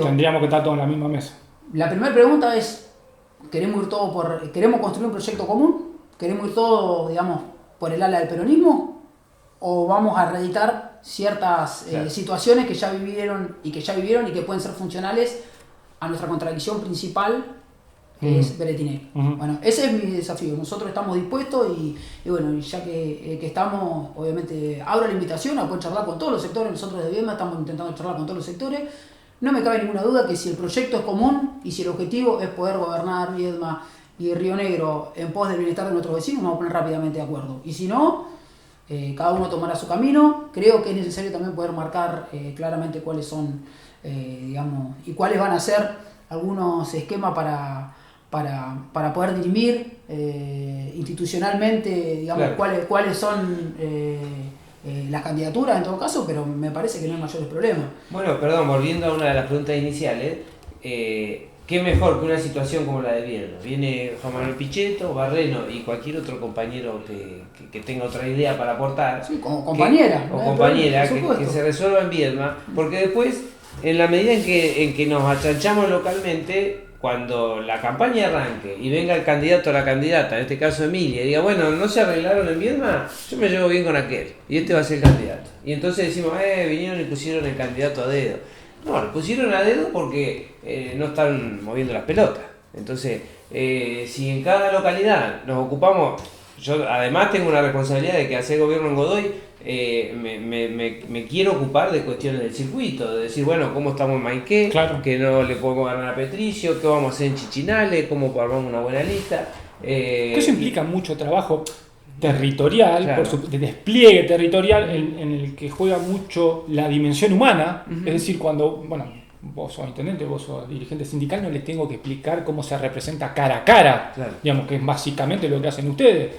Tendríamos que estar todos en la misma mesa. La primera pregunta es, ¿queremos construir un proyecto común? ¿Queremos ir todos, digamos, por el ala del peronismo? ¿O vamos a reeditar ciertas situaciones que ya vivieron y que pueden ser funcionales a nuestra contradicción principal que es Beretinec. Ujú. Bueno, ese es mi desafío. Nosotros estamos dispuestos y bueno, ya que estamos, obviamente, abro la invitación a poder charlar con todos los sectores. Nosotros de Viedma estamos intentando charlar con todos los sectores. No me cabe ninguna duda que si el proyecto es común y si el objetivo es poder gobernar Viedma y Río Negro en pos del bienestar de nuestros vecinos, nos vamos a poner rápidamente de acuerdo. Y si no, cada uno tomará su camino. Creo que es necesario también poder marcar claramente cuáles son, digamos, y cuáles van a ser algunos esquemas para poder dirimir institucionalmente, digamos, Claro. cuáles son las candidaturas en todo caso, pero me parece que no hay mayores problemas. Bueno, perdón, volviendo a una de las preguntas iniciales, ¿qué mejor que una situación como la de Viedma? Viene Juan Manuel Pichetto, Barreno y cualquier otro compañero que tenga otra idea para aportar. Sí, como compañera. O compañera, por que supuesto. se resuelva en Viedma, porque después, en la medida en que nos achanchamos localmente, cuando la campaña arranque y venga el candidato o la candidata, en este caso Emilia, y diga, bueno, no se arreglaron en Viedma, yo me llevo bien con aquel, y este va a ser el candidato. Y entonces decimos, vinieron y pusieron el candidato a dedo. No, lo pusieron a dedo porque no están moviendo las pelotas. Entonces, si en cada localidad nos ocupamos, yo además tengo una responsabilidad de que hacer gobierno en Godoy, me quiero ocupar de cuestiones del circuito, de decir, bueno, cómo estamos en Maiqué, Claro. que no le podemos ganar a Petricio, qué vamos a hacer en Chichinale, cómo armamos una buena lista. Que eso implica mucho trabajo territorial, Claro. de despliegue territorial en el que juega mucho la dimensión humana. Ujú. Es decir, cuando, bueno, vos sos intendente, vos sos dirigente sindical, no les tengo que explicar cómo se representa cara a cara, Claro. digamos, que es básicamente lo que hacen ustedes.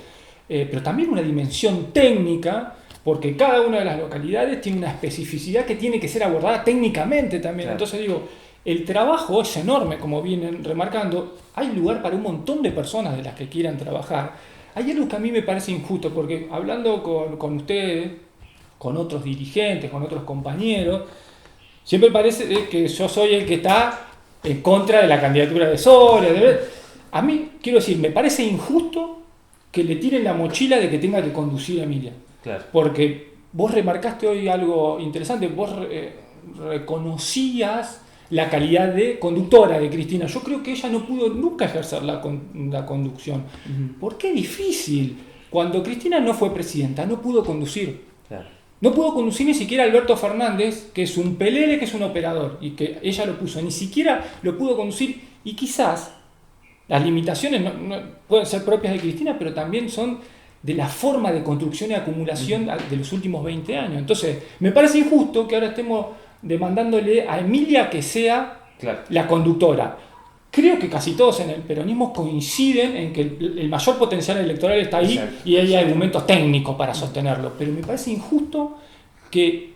Pero también una dimensión técnica, porque cada una de las localidades tiene una especificidad que tiene que ser abordada técnicamente también. Claro. Entonces digo, el trabajo es enorme, como vienen remarcando. Hay lugar para un montón de personas de las que quieran trabajar. Hay algo que a mí me parece injusto, porque hablando con ustedes, con otros dirigentes, con otros compañeros, siempre parece que yo soy el que está en contra de la candidatura de Soria. A mí, quiero decir, me parece injusto que le tiren la mochila de que tenga que conducir a Emilia. Claro. Porque vos remarcaste hoy algo interesante, vos reconocías la calidad de conductora de Cristina. Yo creo que ella no pudo nunca ejercer la conducción. Ujú. ¿Por qué difícil? Cuando Cristina no fue presidenta, no pudo conducir. Claro. No pudo conducir ni siquiera Alberto Fernández, que es un pelele, que es un operador, y que ella lo puso. Ni siquiera lo pudo conducir, y quizás las limitaciones no pueden ser propias de Cristina, pero también son de la forma de construcción y acumulación de los últimos 20 años. Entonces, me parece injusto que ahora estemos demandándole a Emilia que sea Claro. la conductora. Creo que casi todos en el peronismo coinciden en que el mayor potencial electoral está ahí. Exacto. Y hay argumentos técnicos para sostenerlo. Pero me parece injusto que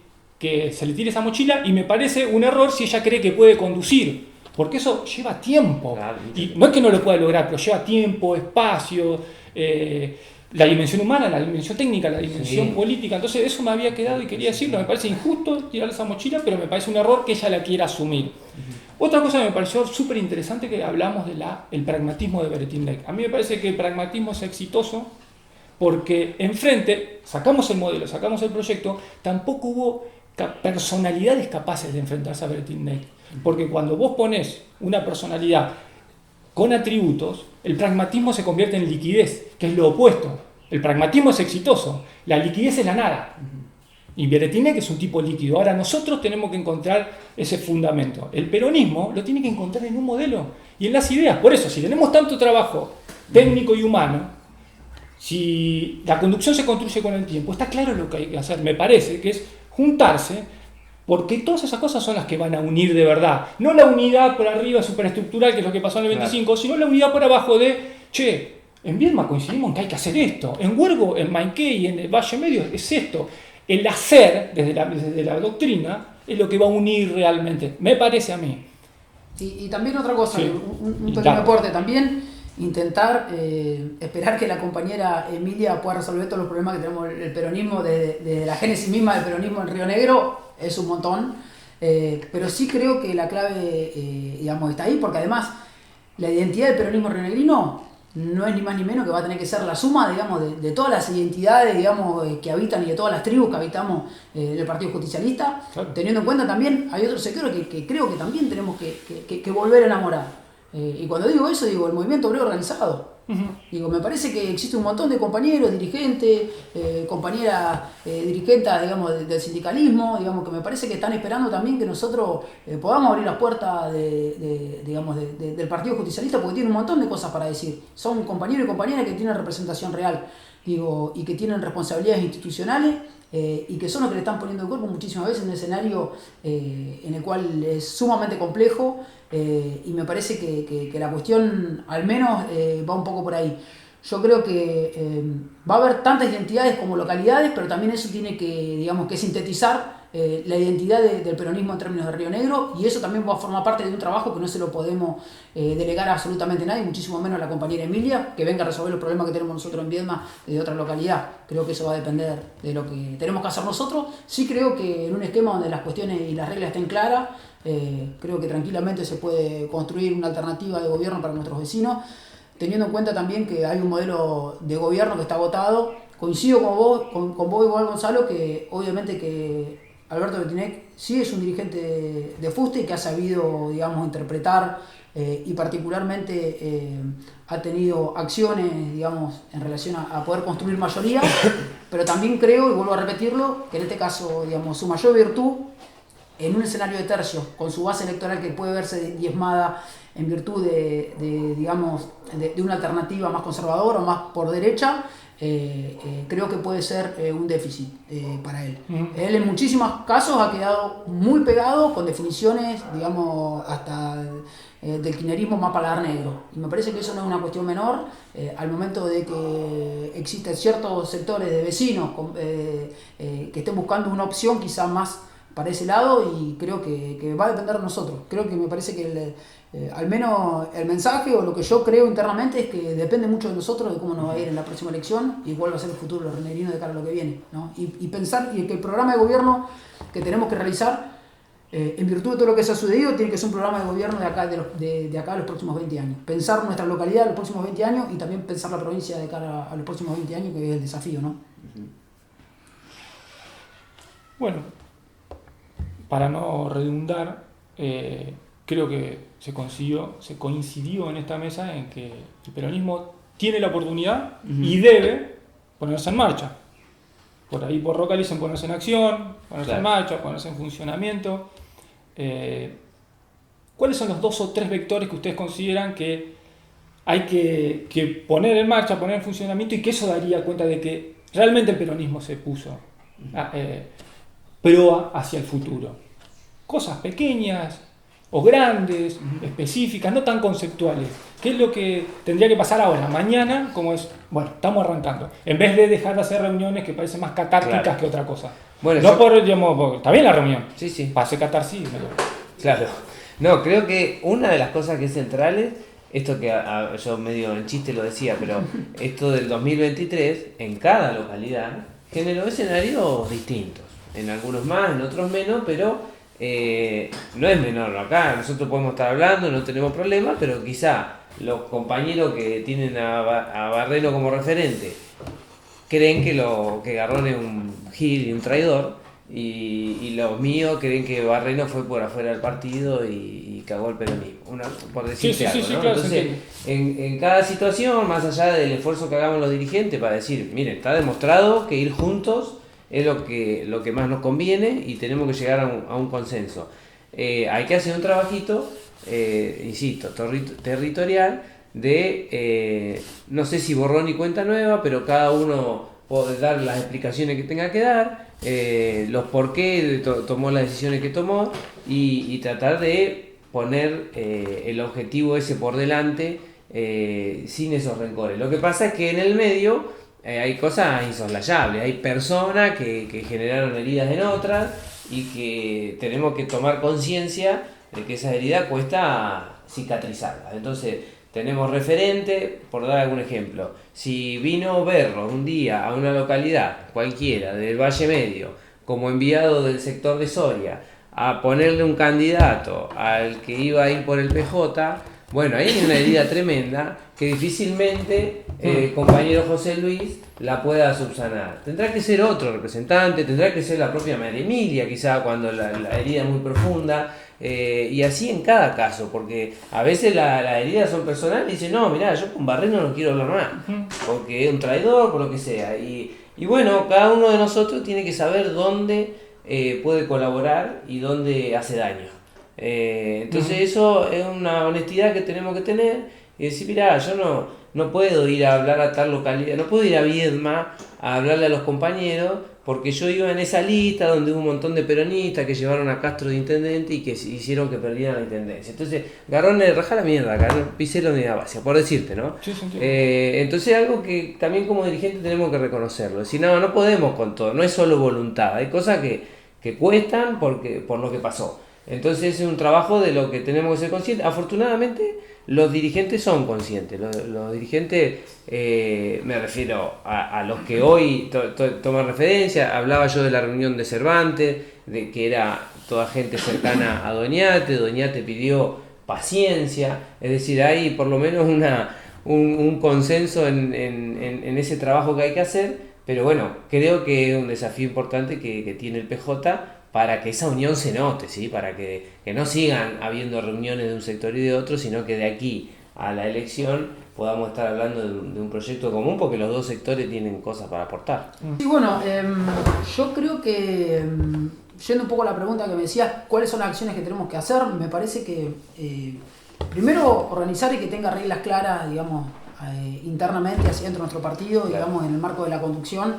se le tire esa mochila, y me parece un error si ella cree que puede conducir. Porque eso lleva tiempo. Claro. Y no es que no lo pueda lograr, pero lleva tiempo, espacio, la dimensión humana, la dimensión técnica, la dimensión Sí. política. Entonces eso me había quedado y quería decirlo. Me parece injusto tirarle esa mochila, pero me parece un error que ella la quiera asumir. Otra cosa que me pareció súper interesante, que hablamos del pragmatismo de Beretinec. A mí me parece que el pragmatismo es exitoso porque enfrente sacamos el modelo, sacamos el proyecto, tampoco hubo personalidades capaces de enfrentarse a Beretinec. Porque cuando vos pones una personalidad con atributos, el pragmatismo se convierte en liquidez, que es lo opuesto. El pragmatismo es exitoso, la liquidez es la nada. Y Beretinec es un tipo líquido. Ahora nosotros tenemos que encontrar ese fundamento. El peronismo lo tiene que encontrar en un modelo y en las ideas. Por eso, si tenemos tanto trabajo técnico y humano, si la conducción se construye con el tiempo, está claro lo que hay que hacer. Me parece que es juntarse, porque todas esas cosas son las que van a unir de verdad. No la unidad por arriba superestructural, que es lo que pasó en el 25, sino la unidad por abajo de, che, en Viedma coincidimos en que hay que hacer esto. En Huergo, en Maiqué y en el Valle Medio es esto. El hacer, desde la doctrina, es lo que va a unir realmente, me parece a mí. Y también otra cosa, Sí. un pequeño aporte también, intentar esperar que la compañera Emilia pueda resolver todos los problemas que tenemos el peronismo, desde la génesis misma del peronismo en Río Negro, es un montón, pero sí creo que la clave digamos, está ahí, porque además la identidad del peronismo rionegrino no es ni más ni menos que va a tener que ser la suma, digamos, de todas las identidades, digamos, que habitan y de todas las tribus que habitamos del Partido Justicialista, Claro. teniendo en cuenta también, hay otros sectores que creo que también tenemos que volver a enamorar. Y cuando digo eso, digo el movimiento obrero organizado. Digo, me parece que existe un montón de compañeros, dirigentes, compañeras dirigentes, digamos, del sindicalismo, digamos, que me parece que están esperando también que nosotros podamos abrir las puertas del Partido Justicialista, porque tiene un montón de cosas para decir. Son compañeros y compañeras que tienen representación real, digo, y que tienen responsabilidades institucionales. Y que son los que le están poniendo el cuerpo muchísimas veces en un escenario en el cual es sumamente complejo, y me parece que la cuestión al menos va un poco por ahí. Yo creo que va a haber tantas identidades como localidades, pero también eso tiene que, digamos, que sintetizar la identidad del peronismo en términos de Río Negro, y eso también va a formar parte de un trabajo que no se lo podemos delegar a absolutamente nadie, muchísimo menos a la compañera Emilia, que venga a resolver los problemas que tenemos nosotros en Viedma de otra localidad. Creo que eso va a depender de lo que tenemos que hacer nosotros. Sí creo que en un esquema donde las cuestiones y las reglas estén claras, creo que tranquilamente se puede construir una alternativa de gobierno para nuestros vecinos, teniendo en cuenta también que hay un modelo de gobierno que está agotado. Coincido con vos igual, Gonzalo, que obviamente que Alberto Betinec sí es un dirigente de fuste y que ha sabido, digamos, interpretar y particularmente ha tenido acciones, digamos, en relación a poder construir mayoría, pero también creo, y vuelvo a repetirlo, que en este caso, digamos, su mayor virtud en un escenario de tercios, con su base electoral que puede verse diezmada en virtud digamos, de una alternativa más conservadora o más por derecha, creo que puede ser un déficit para él. Él en muchísimos casos ha quedado muy pegado con definiciones, digamos, hasta del kirchnerismo más paladar negro. Y me parece que eso no es una cuestión menor, al momento de que existen ciertos sectores de vecinos que estén buscando una opción quizás más para ese lado, y creo que va a depender de nosotros. Creo que me parece que al menos el mensaje o lo que yo creo internamente es que depende mucho de nosotros, de cómo nos va a ir en la próxima elección y cuál va a ser el futuro de los renegrinos de cara a lo que viene, ¿no? Y pensar y que el programa de gobierno que tenemos que realizar, en virtud de todo lo que se ha sucedido, tiene que ser un programa de gobierno de acá a los próximos 20 años. Pensar nuestra localidad a los próximos 20 años y también pensar la provincia de cara a los próximos 20 años, que es el desafío, ¿no? Bueno, para no redundar, creo que se coincidió en esta mesa en que el peronismo tiene la oportunidad y debe ponerse en marcha. Por ahí por Roca dicen ponerse en acción, ponerse en marcha, ponerse en funcionamiento. ¿Cuáles son los 2 o 3 vectores que ustedes consideran que hay que poner en marcha, poner en funcionamiento, y que eso daría cuenta de que realmente el peronismo se puso proa hacia el futuro? Cosas pequeñas o grandes, específicas, no tan conceptuales. ¿Qué es lo que tendría que pasar ahora, mañana, como es, bueno, estamos arrancando, en vez de dejar de hacer reuniones que parecen más catárticas que otra cosa? Bueno, no digamos, está bien la reunión, sí. Para hacer catarsis. Claro. No, creo que una de las cosas que es centrales, esto que yo medio en chiste lo decía, pero esto del 2023, en cada localidad, generó escenarios distintos. En algunos más, en otros menos, pero no es menor. Acá nosotros podemos estar hablando, no tenemos problema, pero quizá los compañeros que tienen a Barreno como referente creen que Garrón es un gil y un traidor, y los míos creen que Barreno fue por afuera del partido y cagó el peronismo, por decirte algo, ¿no? Claro, entonces en cada situación, más allá del esfuerzo que hagamos los dirigentes para decir, miren, está demostrado que ir juntos es lo que más nos conviene y tenemos que llegar a un consenso. Hay que hacer un trabajito, insisto, territorial, de no sé si borrón y cuenta nueva, pero cada uno puede dar las explicaciones que tenga que dar, los por qué tomó las decisiones que tomó, y tratar de poner el objetivo ese por delante, sin esos rencores. Lo que pasa es que en el medio hay cosas insoslayables, hay personas que generaron heridas en otras, y que tenemos que tomar conciencia de que esa herida cuesta cicatrizarla. Entonces tenemos referente, por dar algún ejemplo, si vino Berro un día a una localidad cualquiera del Valle Medio como enviado del sector de Soria a ponerle un candidato al que iba a ir por el PJ, Bueno, ahí hay una herida tremenda que difícilmente el compañero José Luis la pueda subsanar. Tendrá que ser otro representante, tendrá que ser la propia María Emilia, quizá cuando la herida es muy profunda, y así en cada caso, porque a veces las heridas son personales y dicen, no, mirá, yo con Barreno no quiero hablar más, porque es un traidor, por lo que sea. Y bueno, cada uno de nosotros tiene que saber dónde puede colaborar y dónde hace daño. Entonces eso es una honestidad que tenemos que tener y decir, mirá, yo no puedo ir a hablar a tal localidad, no puedo ir a Viedma a hablarle a los compañeros porque yo iba en esa lista donde hubo un montón de peronistas que llevaron a Castro de intendente y que hicieron que perdieran la intendencia. Entonces, Garrone, rajá la mierda, pisé la unidad básica, por decirte, ¿no? Sí, sí, Entonces algo que también como dirigente tenemos que reconocerlo, decir, no podemos con todo, no es solo voluntad, hay cosas que cuestan por lo que pasó. Entonces es un trabajo de lo que tenemos que ser conscientes. Afortunadamente los dirigentes son conscientes. Los dirigentes, me refiero a los que hoy toman referencia. Hablaba yo de la reunión de Cervantes, de que era toda gente cercana a Doñate. Doñate pidió paciencia. Es decir, hay por lo menos un consenso en ese trabajo que hay que hacer. Pero bueno, creo que es un desafío importante que tiene el PJ para que esa unión se note, ¿sí? Para que no sigan habiendo reuniones de un sector y de otro, sino que de aquí a la elección podamos estar hablando de un proyecto común, porque los dos sectores tienen cosas para aportar. Sí, bueno, yo creo que, yendo un poco a la pregunta que me decías, ¿cuáles son las acciones que tenemos que hacer? Me parece que, primero, organizar y que tenga reglas claras, digamos, internamente hacia dentro de nuestro partido, claro, digamos, en el marco de la conducción.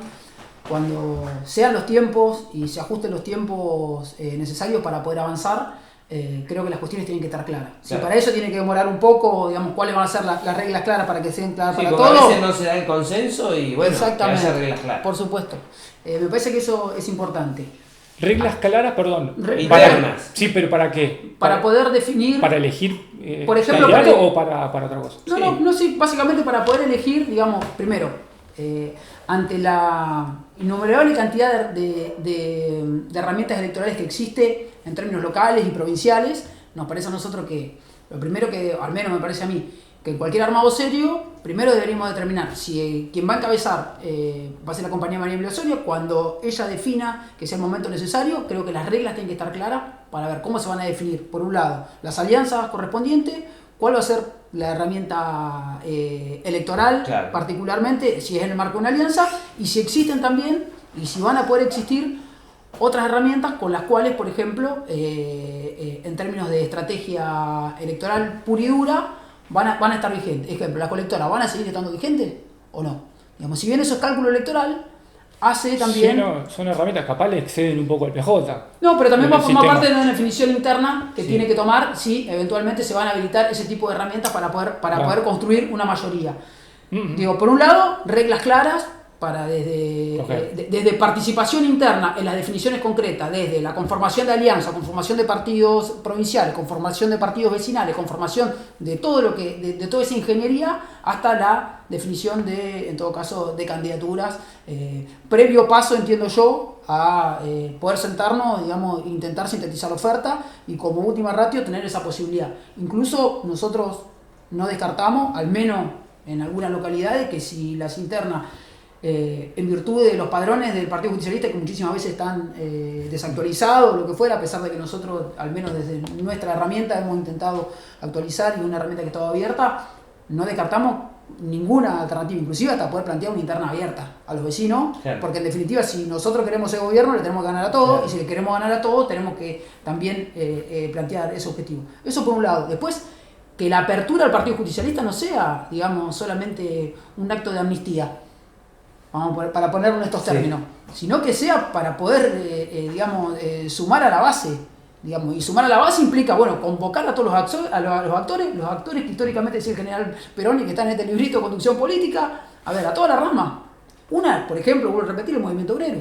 Cuando sean los tiempos y se ajusten los tiempos necesarios para poder avanzar, creo que las cuestiones tienen que estar claras. Si claro, para eso tiene que demorar un poco, digamos, cuáles van a ser las reglas claras para que sean claras, sí, para todos. A veces no se da el consenso y bueno, exactamente, que haya reglas claras. Por supuesto. Me parece que eso es importante. Reglas claras, perdón. Sí, pero ¿para qué? Para poder definir. ¿Para elegir por ejemplo, candidato o para otra cosa? No, sí, básicamente para poder elegir, digamos, primero, ante la innumerable cantidad de herramientas electorales que existe en términos locales y provinciales, nos parece a nosotros que lo primero que, al menos me parece a mí, que en cualquier armado serio, primero deberíamos determinar si quien va a encabezar va a ser la compañía María Emilia Osorio. Cuando ella defina que sea el momento necesario, creo que las reglas tienen que estar claras para ver cómo se van a definir, por un lado, las alianzas correspondientes, cuál va a ser la herramienta electoral, claro, particularmente, si es en el marco de una alianza, y si existen también, y si van a poder existir otras herramientas con las cuales, por ejemplo, en términos de estrategia electoral pura y dura, van a estar vigentes. Ejemplo, ¿las colectoras van a seguir estando vigentes o no? Digamos, si bien eso es cálculo electoral, hace también... Sí, no, son herramientas capaz le exceden un poco al PJ. No, pero también va a formar parte de una definición interna que tiene que tomar si eventualmente se van a habilitar ese tipo de herramientas para poder construir una mayoría. Digo, por un lado, reglas claras para desde participación interna en las definiciones concretas, desde la conformación de alianza, conformación de partidos provinciales, conformación de partidos vecinales, conformación de todo lo que de toda esa ingeniería, hasta la definición de, en todo caso, de candidaturas, previo paso, entiendo yo, a poder sentarnos, digamos, intentar sintetizar la oferta y como última ratio tener esa posibilidad. Incluso nosotros no descartamos, al menos en algunas localidades, que si las internas, en virtud de los padrones del Partido Justicialista, que muchísimas veces están desactualizados o lo que fuera, a pesar de que nosotros, al menos desde nuestra herramienta, hemos intentado actualizar, y una herramienta que estaba abierta, no descartamos ninguna alternativa, inclusive hasta poder plantear una interna abierta a los vecinos, claro, porque en definitiva, si nosotros queremos ser gobierno, le tenemos que ganar a todos, claro, y si le queremos ganar a todos, tenemos que también plantear ese objetivo. Eso por un lado. Después, que la apertura al Partido Justicialista no sea, digamos, solamente un acto de amnistía, para ponerlo en estos términos, sí, sino que sea para poder, digamos, sumar a la base, digamos, y sumar a la base implica, bueno, convocar a todos los actores que históricamente decía el general Perón y que están en este librito de conducción política, a ver, a toda la rama. Una, por ejemplo, vuelvo a repetir, el movimiento obrero,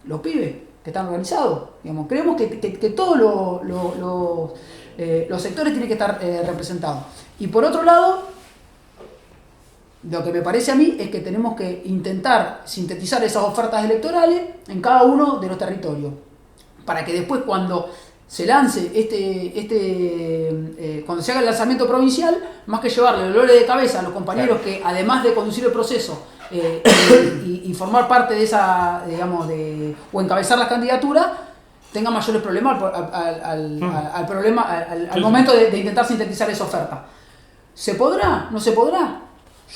los pibes que están organizados, digamos, creemos que todos los sectores tienen que estar representados. Y por otro lado, lo que me parece a mí es que tenemos que intentar sintetizar esas ofertas electorales en cada uno de los territorios, para que después, cuando se lance cuando se haga el lanzamiento provincial, más que llevarle dolores de cabeza a los compañeros que además de conducir el proceso y formar parte de esa, digamos, o encabezar la candidatura, tenga mayores problemas al momento de intentar sintetizar esa oferta. ¿Se podrá? ¿No se podrá?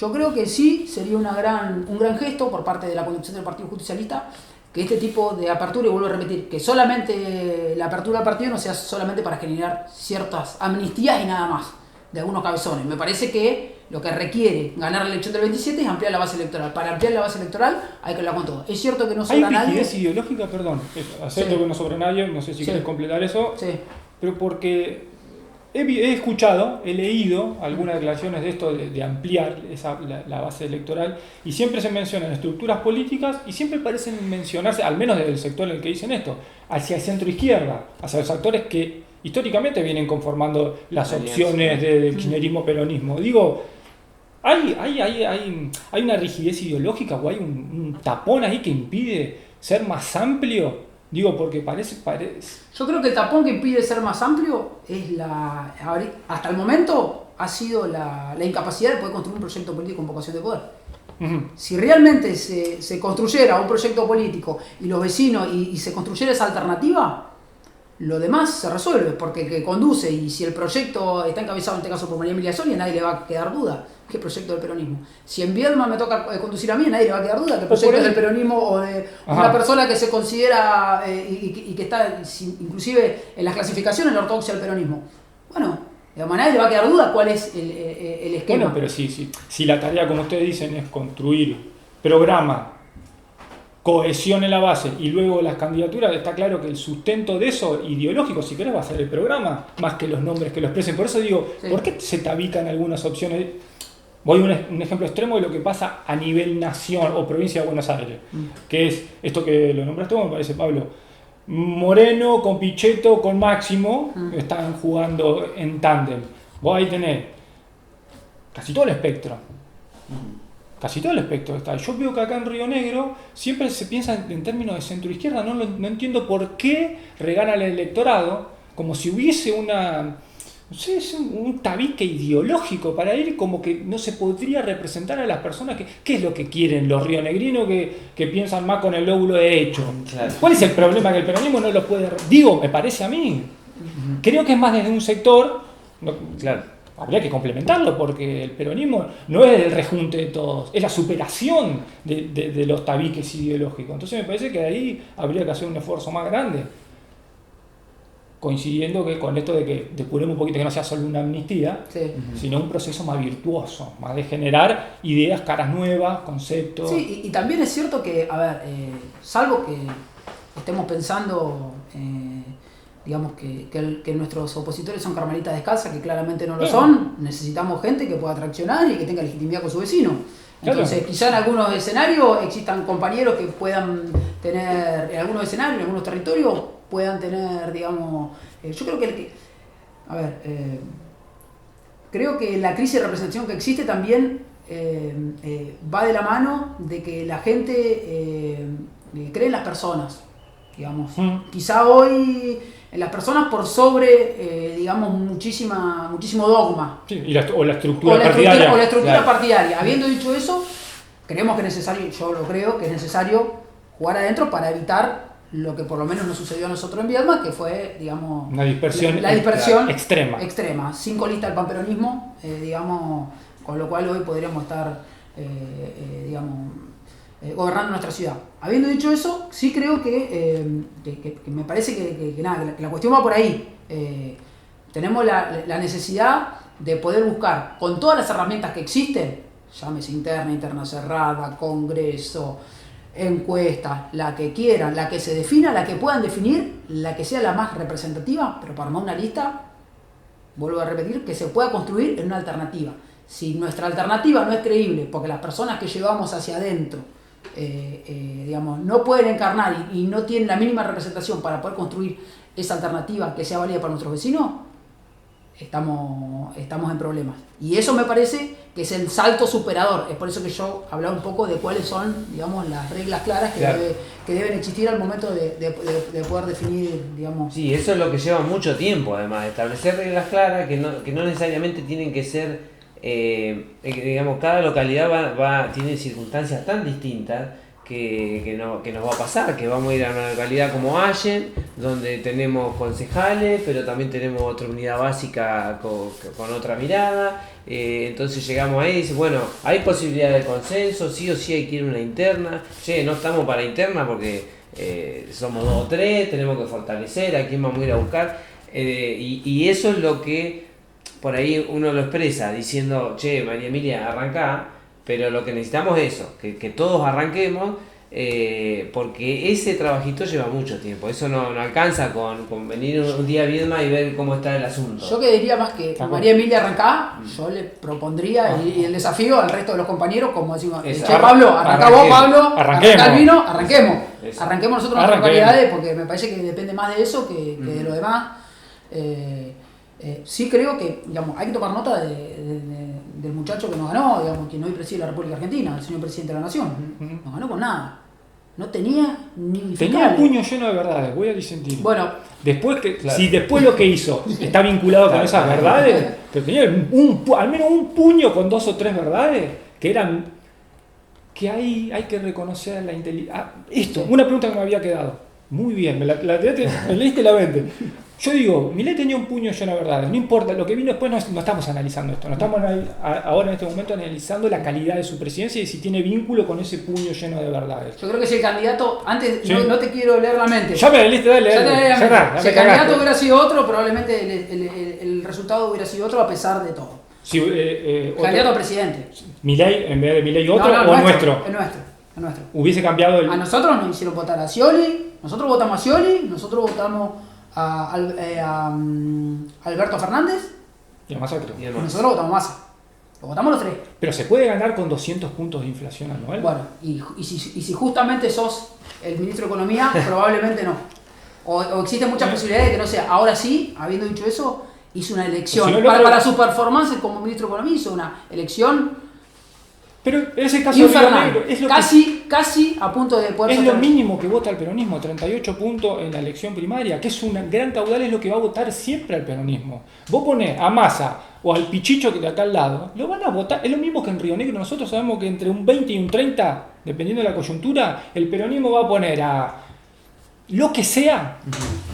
Yo creo que sí, sería un gran gesto por parte de la conducción del Partido Justicialista que este tipo de apertura, y vuelvo a repetir, que solamente la apertura del partido no sea solamente para generar ciertas amnistías y nada más, de algunos cabezones. Me parece que lo que requiere ganar la elección del 27 es ampliar la base electoral. Para ampliar la base electoral hay que hablar con todo. Es cierto que no sobra nadie. Hay rigidez ideológica, perdón, acepto que no sobra nadie, no sé si quieres completar eso, pero porque he escuchado, he leído algunas declaraciones de esto de ampliar la base electoral y siempre se mencionan estructuras políticas y siempre parecen mencionarse, al menos desde el sector en el que dicen esto, hacia el centro izquierda, hacia los actores que históricamente vienen conformando las opciones del kirchnerismo peronismo. Digo, ¿hay una rigidez ideológica o hay un tapón ahí que impide ser más amplio? Digo, porque parece... Yo creo que el tapón que impide ser más amplio es hasta el momento ha sido la incapacidad de poder construir un proyecto político con vocación de poder. Uh-huh. Si realmente se construyera un proyecto político y los vecinos y se construyera esa alternativa, lo demás se resuelve, porque el que conduce, y si el proyecto está encabezado en este caso por María Emilia Soria, nadie le va a quedar duda que el proyecto del peronismo. Si en Viedma me toca conducir a mí, nadie le va a quedar duda que el proyecto es del peronismo o de una persona que se considera y que está inclusive en las clasificaciones en la ortodoxia del peronismo. Bueno, a nadie le va a quedar duda cuál es el esquema. Bueno, pero si la tarea, como ustedes dicen, es construir programa, cohesión en la base y luego las candidaturas, está claro que el sustento de eso ideológico, si querés, va a ser el programa, más que los nombres que lo expresen. Por eso digo, ¿por qué se tabican algunas opciones? Voy a un ejemplo extremo de lo que pasa a nivel nación o provincia de Buenos Aires, que es esto que lo nombraste vos, me parece, Pablo. Moreno con Pichetto con Máximo están jugando en tándem. Vos ahí tenés casi todo el espectro. Casi todo el espectro está. Yo veo que acá en Río Negro siempre se piensa en términos de centro-izquierda. No entiendo por qué regala el electorado como si hubiese un tabique ideológico para ir, como que no se podría representar a las personas ¿qué es lo que quieren los rionegrinos que piensan más con el lóbulo derecho? Claro. ¿Cuál es el problema? Que el peronismo no lo puede... Digo, me parece a mí. Creo que es más desde un sector... Claro. Habría que complementarlo porque el peronismo no es el rejunte de todos, es la superación de los tabiques ideológicos. Entonces me parece que ahí habría que hacer un esfuerzo más grande, coincidiendo con esto de que depuremos un poquito, que no sea solo una amnistía, sino un proceso más virtuoso, más de generar ideas, caras nuevas, conceptos. Sí, y también es cierto que, salvo que estemos pensando... digamos que nuestros opositores son carmelitas descalzas, que claramente no lo son, necesitamos gente que pueda traccionar y que tenga legitimidad con su vecino. Entonces, quizá en algunos escenarios existan compañeros que puedan tener, en algunos escenarios, en algunos territorios, puedan tener, digamos, yo creo que, creo que la crisis de representación que existe también va de la mano de que la gente cree en las personas, digamos. Quizá hoy... las personas por sobre, digamos, muchísimo dogma. Sí, o la estructura partidaria. O la estructura partidaria. Habiendo dicho eso, creemos que es necesario, yo lo creo, que es necesario jugar adentro para evitar lo que por lo menos nos sucedió a nosotros en Viedma, que fue, digamos... Una dispersión, la dispersión extrema. 5 listas del panperonismo, digamos, con lo cual hoy podríamos estar, gobernando nuestra ciudad. Habiendo dicho eso, sí creo que me parece que la cuestión va por ahí. Tenemos la necesidad de poder buscar con todas las herramientas que existen, llámese interna cerrada, congreso, encuesta, la que quieran, la que se defina, la que puedan definir, la que sea la más representativa, pero para armar una lista, vuelvo a repetir, que se pueda construir en una alternativa. Si nuestra alternativa no es creíble, porque las personas que llevamos hacia adentro digamos, no pueden encarnar y no tienen la mínima representación para poder construir esa alternativa que sea válida para nuestros vecinos, estamos en problemas. Y eso me parece que es el salto superador. Es por eso que yo hablaba un poco de cuáles son, digamos, las reglas claras Claro. que deben existir al momento de poder definir, digamos. Sí, eso es lo que lleva mucho tiempo, además, establecer reglas claras que no necesariamente tienen que ser, digamos, cada localidad tiene circunstancias tan distintas que nos va a pasar, que vamos a ir a una localidad como Allen, donde tenemos concejales, pero también tenemos otra unidad básica con otra mirada, entonces llegamos ahí y dice, bueno, hay posibilidad de consenso, sí o sí hay que ir a una interna, no estamos para interna porque somos 2 o 3, tenemos que fortalecer, a quién vamos a ir a buscar, y eso es lo que por ahí uno lo expresa, diciendo, María Emilia, arrancá, pero lo que necesitamos es eso, que todos arranquemos, porque ese trabajito lleva mucho tiempo. Eso no alcanza con venir un día a Viedma y ver cómo está el asunto. Yo que diría más que María Emilia arrancá, yo le propondría y el desafío al resto de los compañeros, como decimos, Pablo, arrancá vos, Pablo, arrancá el vino, arranquemos. Eso. Arranquemos nosotros nuestras localidades, porque me parece que depende más de eso que de lo demás. Sí creo que, digamos, hay que tomar nota del muchacho que nos ganó, digamos, que no hoy preside la República Argentina, el señor presidente de la Nación. Nos ganó con nada. No tenía ni Tenía el puño lleno de verdades, voy a disentir. Bueno, Después Claro. si después lo que hizo está vinculado con esas verdades, pero tenía al menos un puño con 2 o 3 verdades que eran que hay que reconocer la inteligencia. Una pregunta que me había quedado. Muy bien, me leíste la mente. Yo digo, Milei tenía un puño lleno de verdades, no importa, lo que vino después no estamos analizando esto, no estamos ahora en este momento analizando la calidad de su presidencia y si tiene vínculo con ese puño lleno de verdades. yo creo que si el candidato, antes Sí. no te quiero leer la mente. Ya me la leíste, dale. Ya te leí la mente. Ya Si el candidato hubiera sido otro, probablemente el resultado hubiera sido otro a pesar de todo. Si, Candidato a presidente. Milei, en vez de Milei otro, No, o nuestro. Es nuestro. Hubiese cambiado el. A nosotros nos hicieron votar a Scioli, nosotros votamos a Scioli, nosotros votamos a Alberto Fernández Y la masacre. Y y demás. nosotros votamos a Massa. Lo votamos los 3. Pero se puede ganar con 200 puntos de inflación anual. Bueno, y si justamente sos el ministro de Economía, probablemente no. O existen muchas posibilidades de que no sea. Ahora sí, habiendo dicho eso, hizo una elección. Si no, Para su performance como ministro de Economía hizo una elección Pero en ese caso Río infernal. Negro es lo Casi a punto de poder es lo sostener. mínimo que vota el peronismo, 38 puntos en la elección primaria, que es una gran caudal, es lo que va a votar siempre al peronismo. Vos ponés a Massa o al Pichicho que de acá al lado, lo van a votar, es lo mismo que en Río Negro, nosotros sabemos que entre un 20 y un 30, dependiendo de la coyuntura, el peronismo va a poner a lo que sea,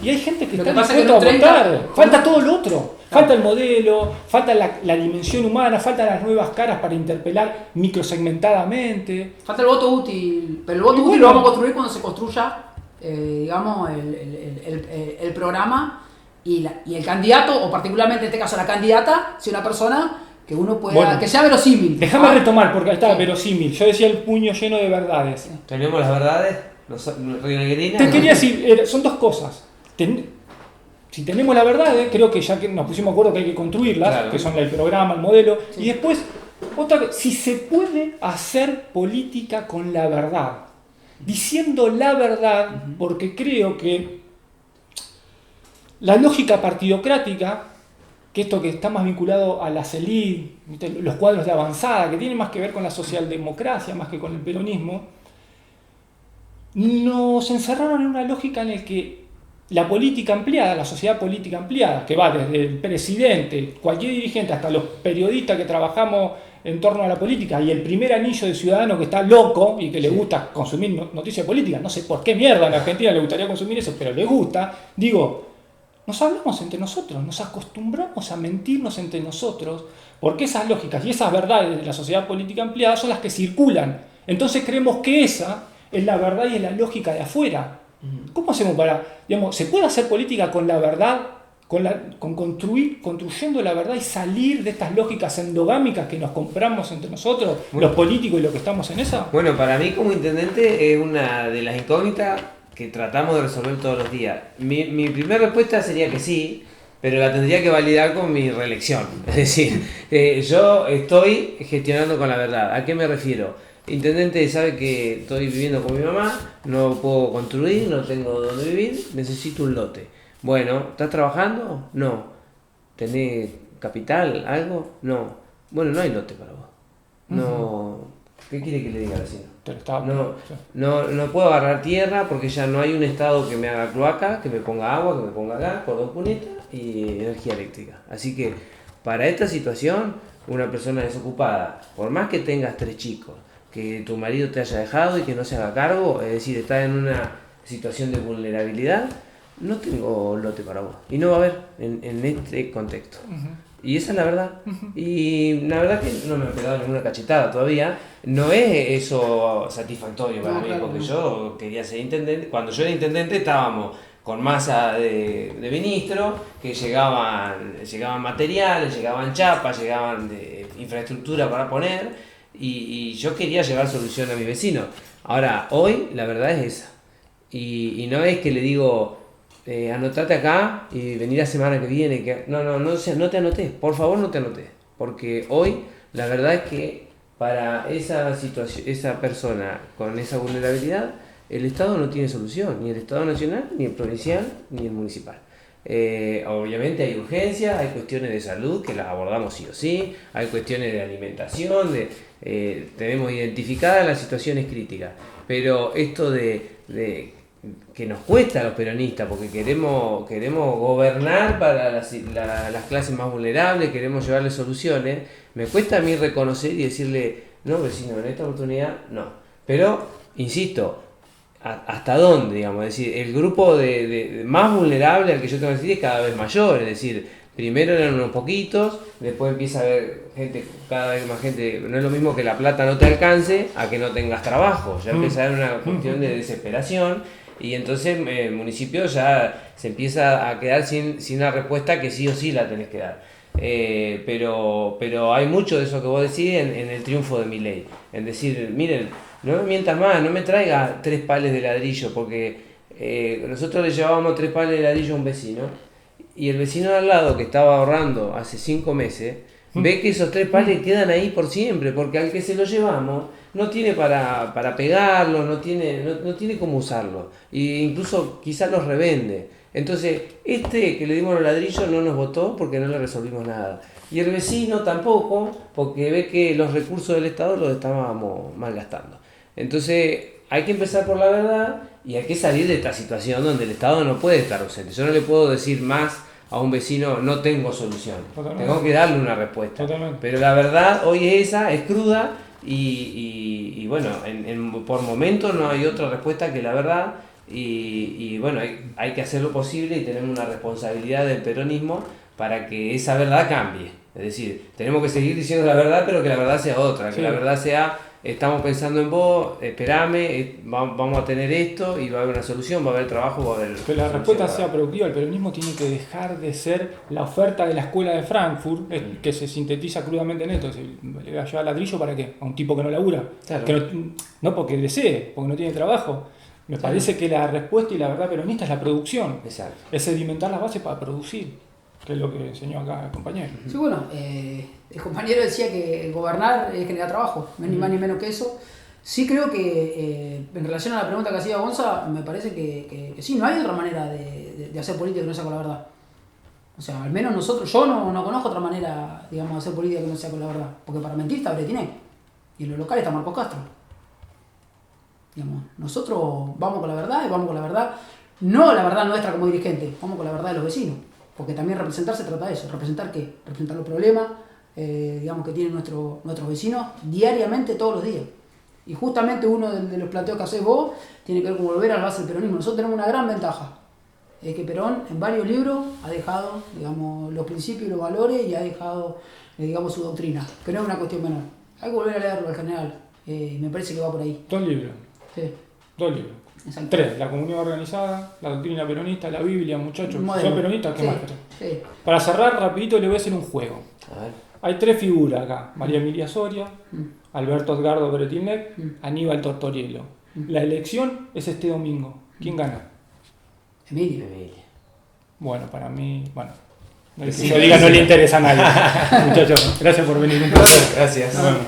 y hay gente que Lo está que pasa es que dispuesta a en un 30, votar, falta todo lo otro. Claro. Falta el modelo, falta la dimensión humana, faltan las nuevas caras para interpelar microsegmentadamente. Falta el voto útil, pero el voto Y útil bueno. lo vamos a construir cuando se construya, digamos, el programa y el candidato, o particularmente en este caso la candidata, sea una persona que uno pueda, Bueno. que sea verosímil. Déjame ¿Ah? retomar, porque ahí está, Sí. verosímil. Yo decía el puño lleno de verdades. ¿Tenemos las verdades? ¿Rionegrinas? Te quería decir, son dos cosas. Si tenemos la verdad, creo que ya que nos pusimos de acuerdo que hay que construirlas, Claro. que son el programa, el modelo, Sí. y después, otra cosa, si se puede hacer política con la verdad, diciendo la verdad, porque creo que la lógica partidocrática, que esto que está más vinculado a las élites, los cuadros de avanzada, que tiene más que ver con la socialdemocracia, más que con el peronismo, nos encerraron en una lógica en la que la política ampliada, la sociedad política ampliada, que va desde el presidente, cualquier dirigente, hasta los periodistas que trabajamos en torno a la política, y el primer anillo de ciudadano que está loco y que le gusta consumir noticias políticas, no sé por qué mierda en Argentina le gustaría consumir eso, pero le gusta, digo, nos hablamos entre nosotros, nos acostumbramos a mentirnos entre nosotros, porque esas lógicas y esas verdades de la sociedad política ampliada son las que circulan. Entonces creemos que esa es la verdad y es la lógica de afuera. ¿Cómo hacemos para, digamos, se puede hacer política con la verdad, construyendo la verdad y salir de estas lógicas endogámicas que nos compramos entre nosotros, Bueno. los políticos y los que estamos en esa? Bueno, para mí como intendente es una de las incógnitas que tratamos de resolver todos los días. Mi primera respuesta sería que sí, pero la tendría que validar con mi reelección. Es decir, yo estoy gestionando con la verdad. ¿A qué me refiero? Intendente sabe que estoy viviendo con mi mamá, no puedo construir, no tengo donde vivir, necesito un lote. Bueno, ¿estás trabajando? No. ¿Tenés capital? ¿Algo? No. Bueno, no hay lote para vos. No, ¿qué quiere que le diga al vecino? Te lo estaba- No puedo agarrar tierra porque ya no hay un estado que me haga cloaca, que me ponga agua, que me ponga gas, cordón cuneta y energía eléctrica. Así que para esta situación, una persona desocupada, por más que tengas 3 chicos, que tu marido te haya dejado y que no se haga cargo, es decir, está en una situación de vulnerabilidad, no tengo lote para vos. Y no va a haber en este contexto. Y esa es la verdad. Y la verdad que no me he pegado ninguna cachetada todavía. No es eso satisfactorio para mí, claro, porque no. yo quería ser intendente. Cuando yo era intendente estábamos con masa de ministros, que llegaban materiales, llegaban chapas, llegaban de infraestructura para poner, y yo quería llevar solución a mi vecino. Ahora, hoy la verdad es esa. Y no es que le digo, anotate acá y vení la semana que viene. No te anotés, por favor no te anotés. Porque hoy la verdad es que para esa situación, esa persona con esa vulnerabilidad, el Estado no tiene solución, ni el Estado nacional, ni el provincial, ni el municipal. Obviamente hay urgencias, hay cuestiones de salud que las abordamos sí o sí, hay cuestiones de alimentación, tenemos identificadas las situaciones críticas, pero esto de que nos cuesta a los peronistas, porque queremos gobernar para las clases más vulnerables, queremos llevarles soluciones, me cuesta a mí reconocer y decirle, no vecino, en esta oportunidad no. Pero, insisto, ¿hasta dónde? Digamos? Es decir, el grupo de más vulnerable al que yo tengo que decir es cada vez mayor, es decir, primero eran unos poquitos, después empieza a haber gente, cada vez más gente, no es lo mismo que la plata no te alcance a que no tengas trabajo, ya empieza a haber una cuestión de desesperación. Y entonces el municipio ya se empieza a quedar sin una respuesta que sí o sí la tenés que dar. Pero hay mucho de eso que vos decís en el triunfo de Milei. En decir, miren, no me mientas más, no me traiga 3 pales de ladrillo, porque nosotros le llevábamos 3 pales de ladrillo a un vecino, y el vecino de al lado que estaba ahorrando hace 5 meses, ve que esos 3 pales quedan ahí por siempre, porque al que se lo llevamos no tiene para pegarlo, no tiene cómo usarlo, e incluso quizás los revende. Entonces, que le dimos los ladrillos no nos votó porque no le resolvimos nada. Y el vecino tampoco, porque ve que los recursos del Estado los estábamos malgastando. Entonces, hay que empezar por la verdad y hay que salir de esta situación donde el Estado no puede estar ausente. Yo no le puedo decir más a un vecino, no tengo solución. Totalmente. Tengo que darle una respuesta. Totalmente. Pero la verdad hoy es esa, es cruda y bueno, por momentos no hay otra respuesta que la verdad. Y bueno, hay que hacer lo posible y tenemos una responsabilidad del peronismo para que esa verdad cambie. Es decir, tenemos que seguir diciendo la verdad, pero que la verdad sea otra, que la verdad sea, estamos pensando en vos, esperame, vamos a tener esto y va a haber una solución, va a haber trabajo, va a haber... Que la respuesta sea productiva. El peronismo tiene que dejar de ser la oferta de la escuela de Frankfurt, que se sintetiza crudamente en esto. ¿Le va a llevar ladrillo para qué? A un tipo que no labura. Claro. Que no porque desee, porque no tiene trabajo. Me parece que la respuesta y la verdad peronista es la producción. Exacto. Es sedimentar las bases para producir, que es lo que enseñó acá el compañero. Sí, bueno, el compañero decía que gobernar es generar trabajo, ni más ni menos que eso. Sí creo que en relación a la pregunta que hacía Gonza, me parece que sí, no hay otra manera de hacer política que no sea con la verdad. O sea, al menos yo no conozco otra manera, digamos, de hacer política que no sea con la verdad. Porque para mentir está Bretiné, y en los locales está Marcos Castro. Digamos, nosotros vamos con la verdad y vamos con la verdad, no la verdad nuestra como dirigente, vamos con la verdad de los vecinos, porque también representar se trata de eso. ¿Representar qué? Representar los problemas digamos, que tienen nuestros vecinos diariamente, todos los días. Y justamente uno de los planteos que haces vos tiene que ver con volver a la base del peronismo. Nosotros tenemos una gran ventaja, es que Perón en varios libros ha dejado, digamos, los principios y los valores y ha dejado, digamos, su doctrina, que no es una cuestión menor. Hay que volver a leerlo al general, me parece que va por ahí. 2 libros. Sí. 2 libros. Exacto. 3, la comunidad organizada, la doctrina peronista, la Biblia, muchachos. Modelo. ¿Son peronistas? ¿Qué más querés? Sí. Para cerrar rapidito le voy a hacer un juego. A ver. Hay 3 figuras acá: María Emilia Soria, Alberto Edgardo Bretilnec, Aníbal Tortorielo. La elección es este domingo. ¿Quién gana? Emilia. Bueno, para mí, el que yo diga no le interesa a nadie. Muchachos, gracias por venir. Un placer. Gracias. Nos vemos.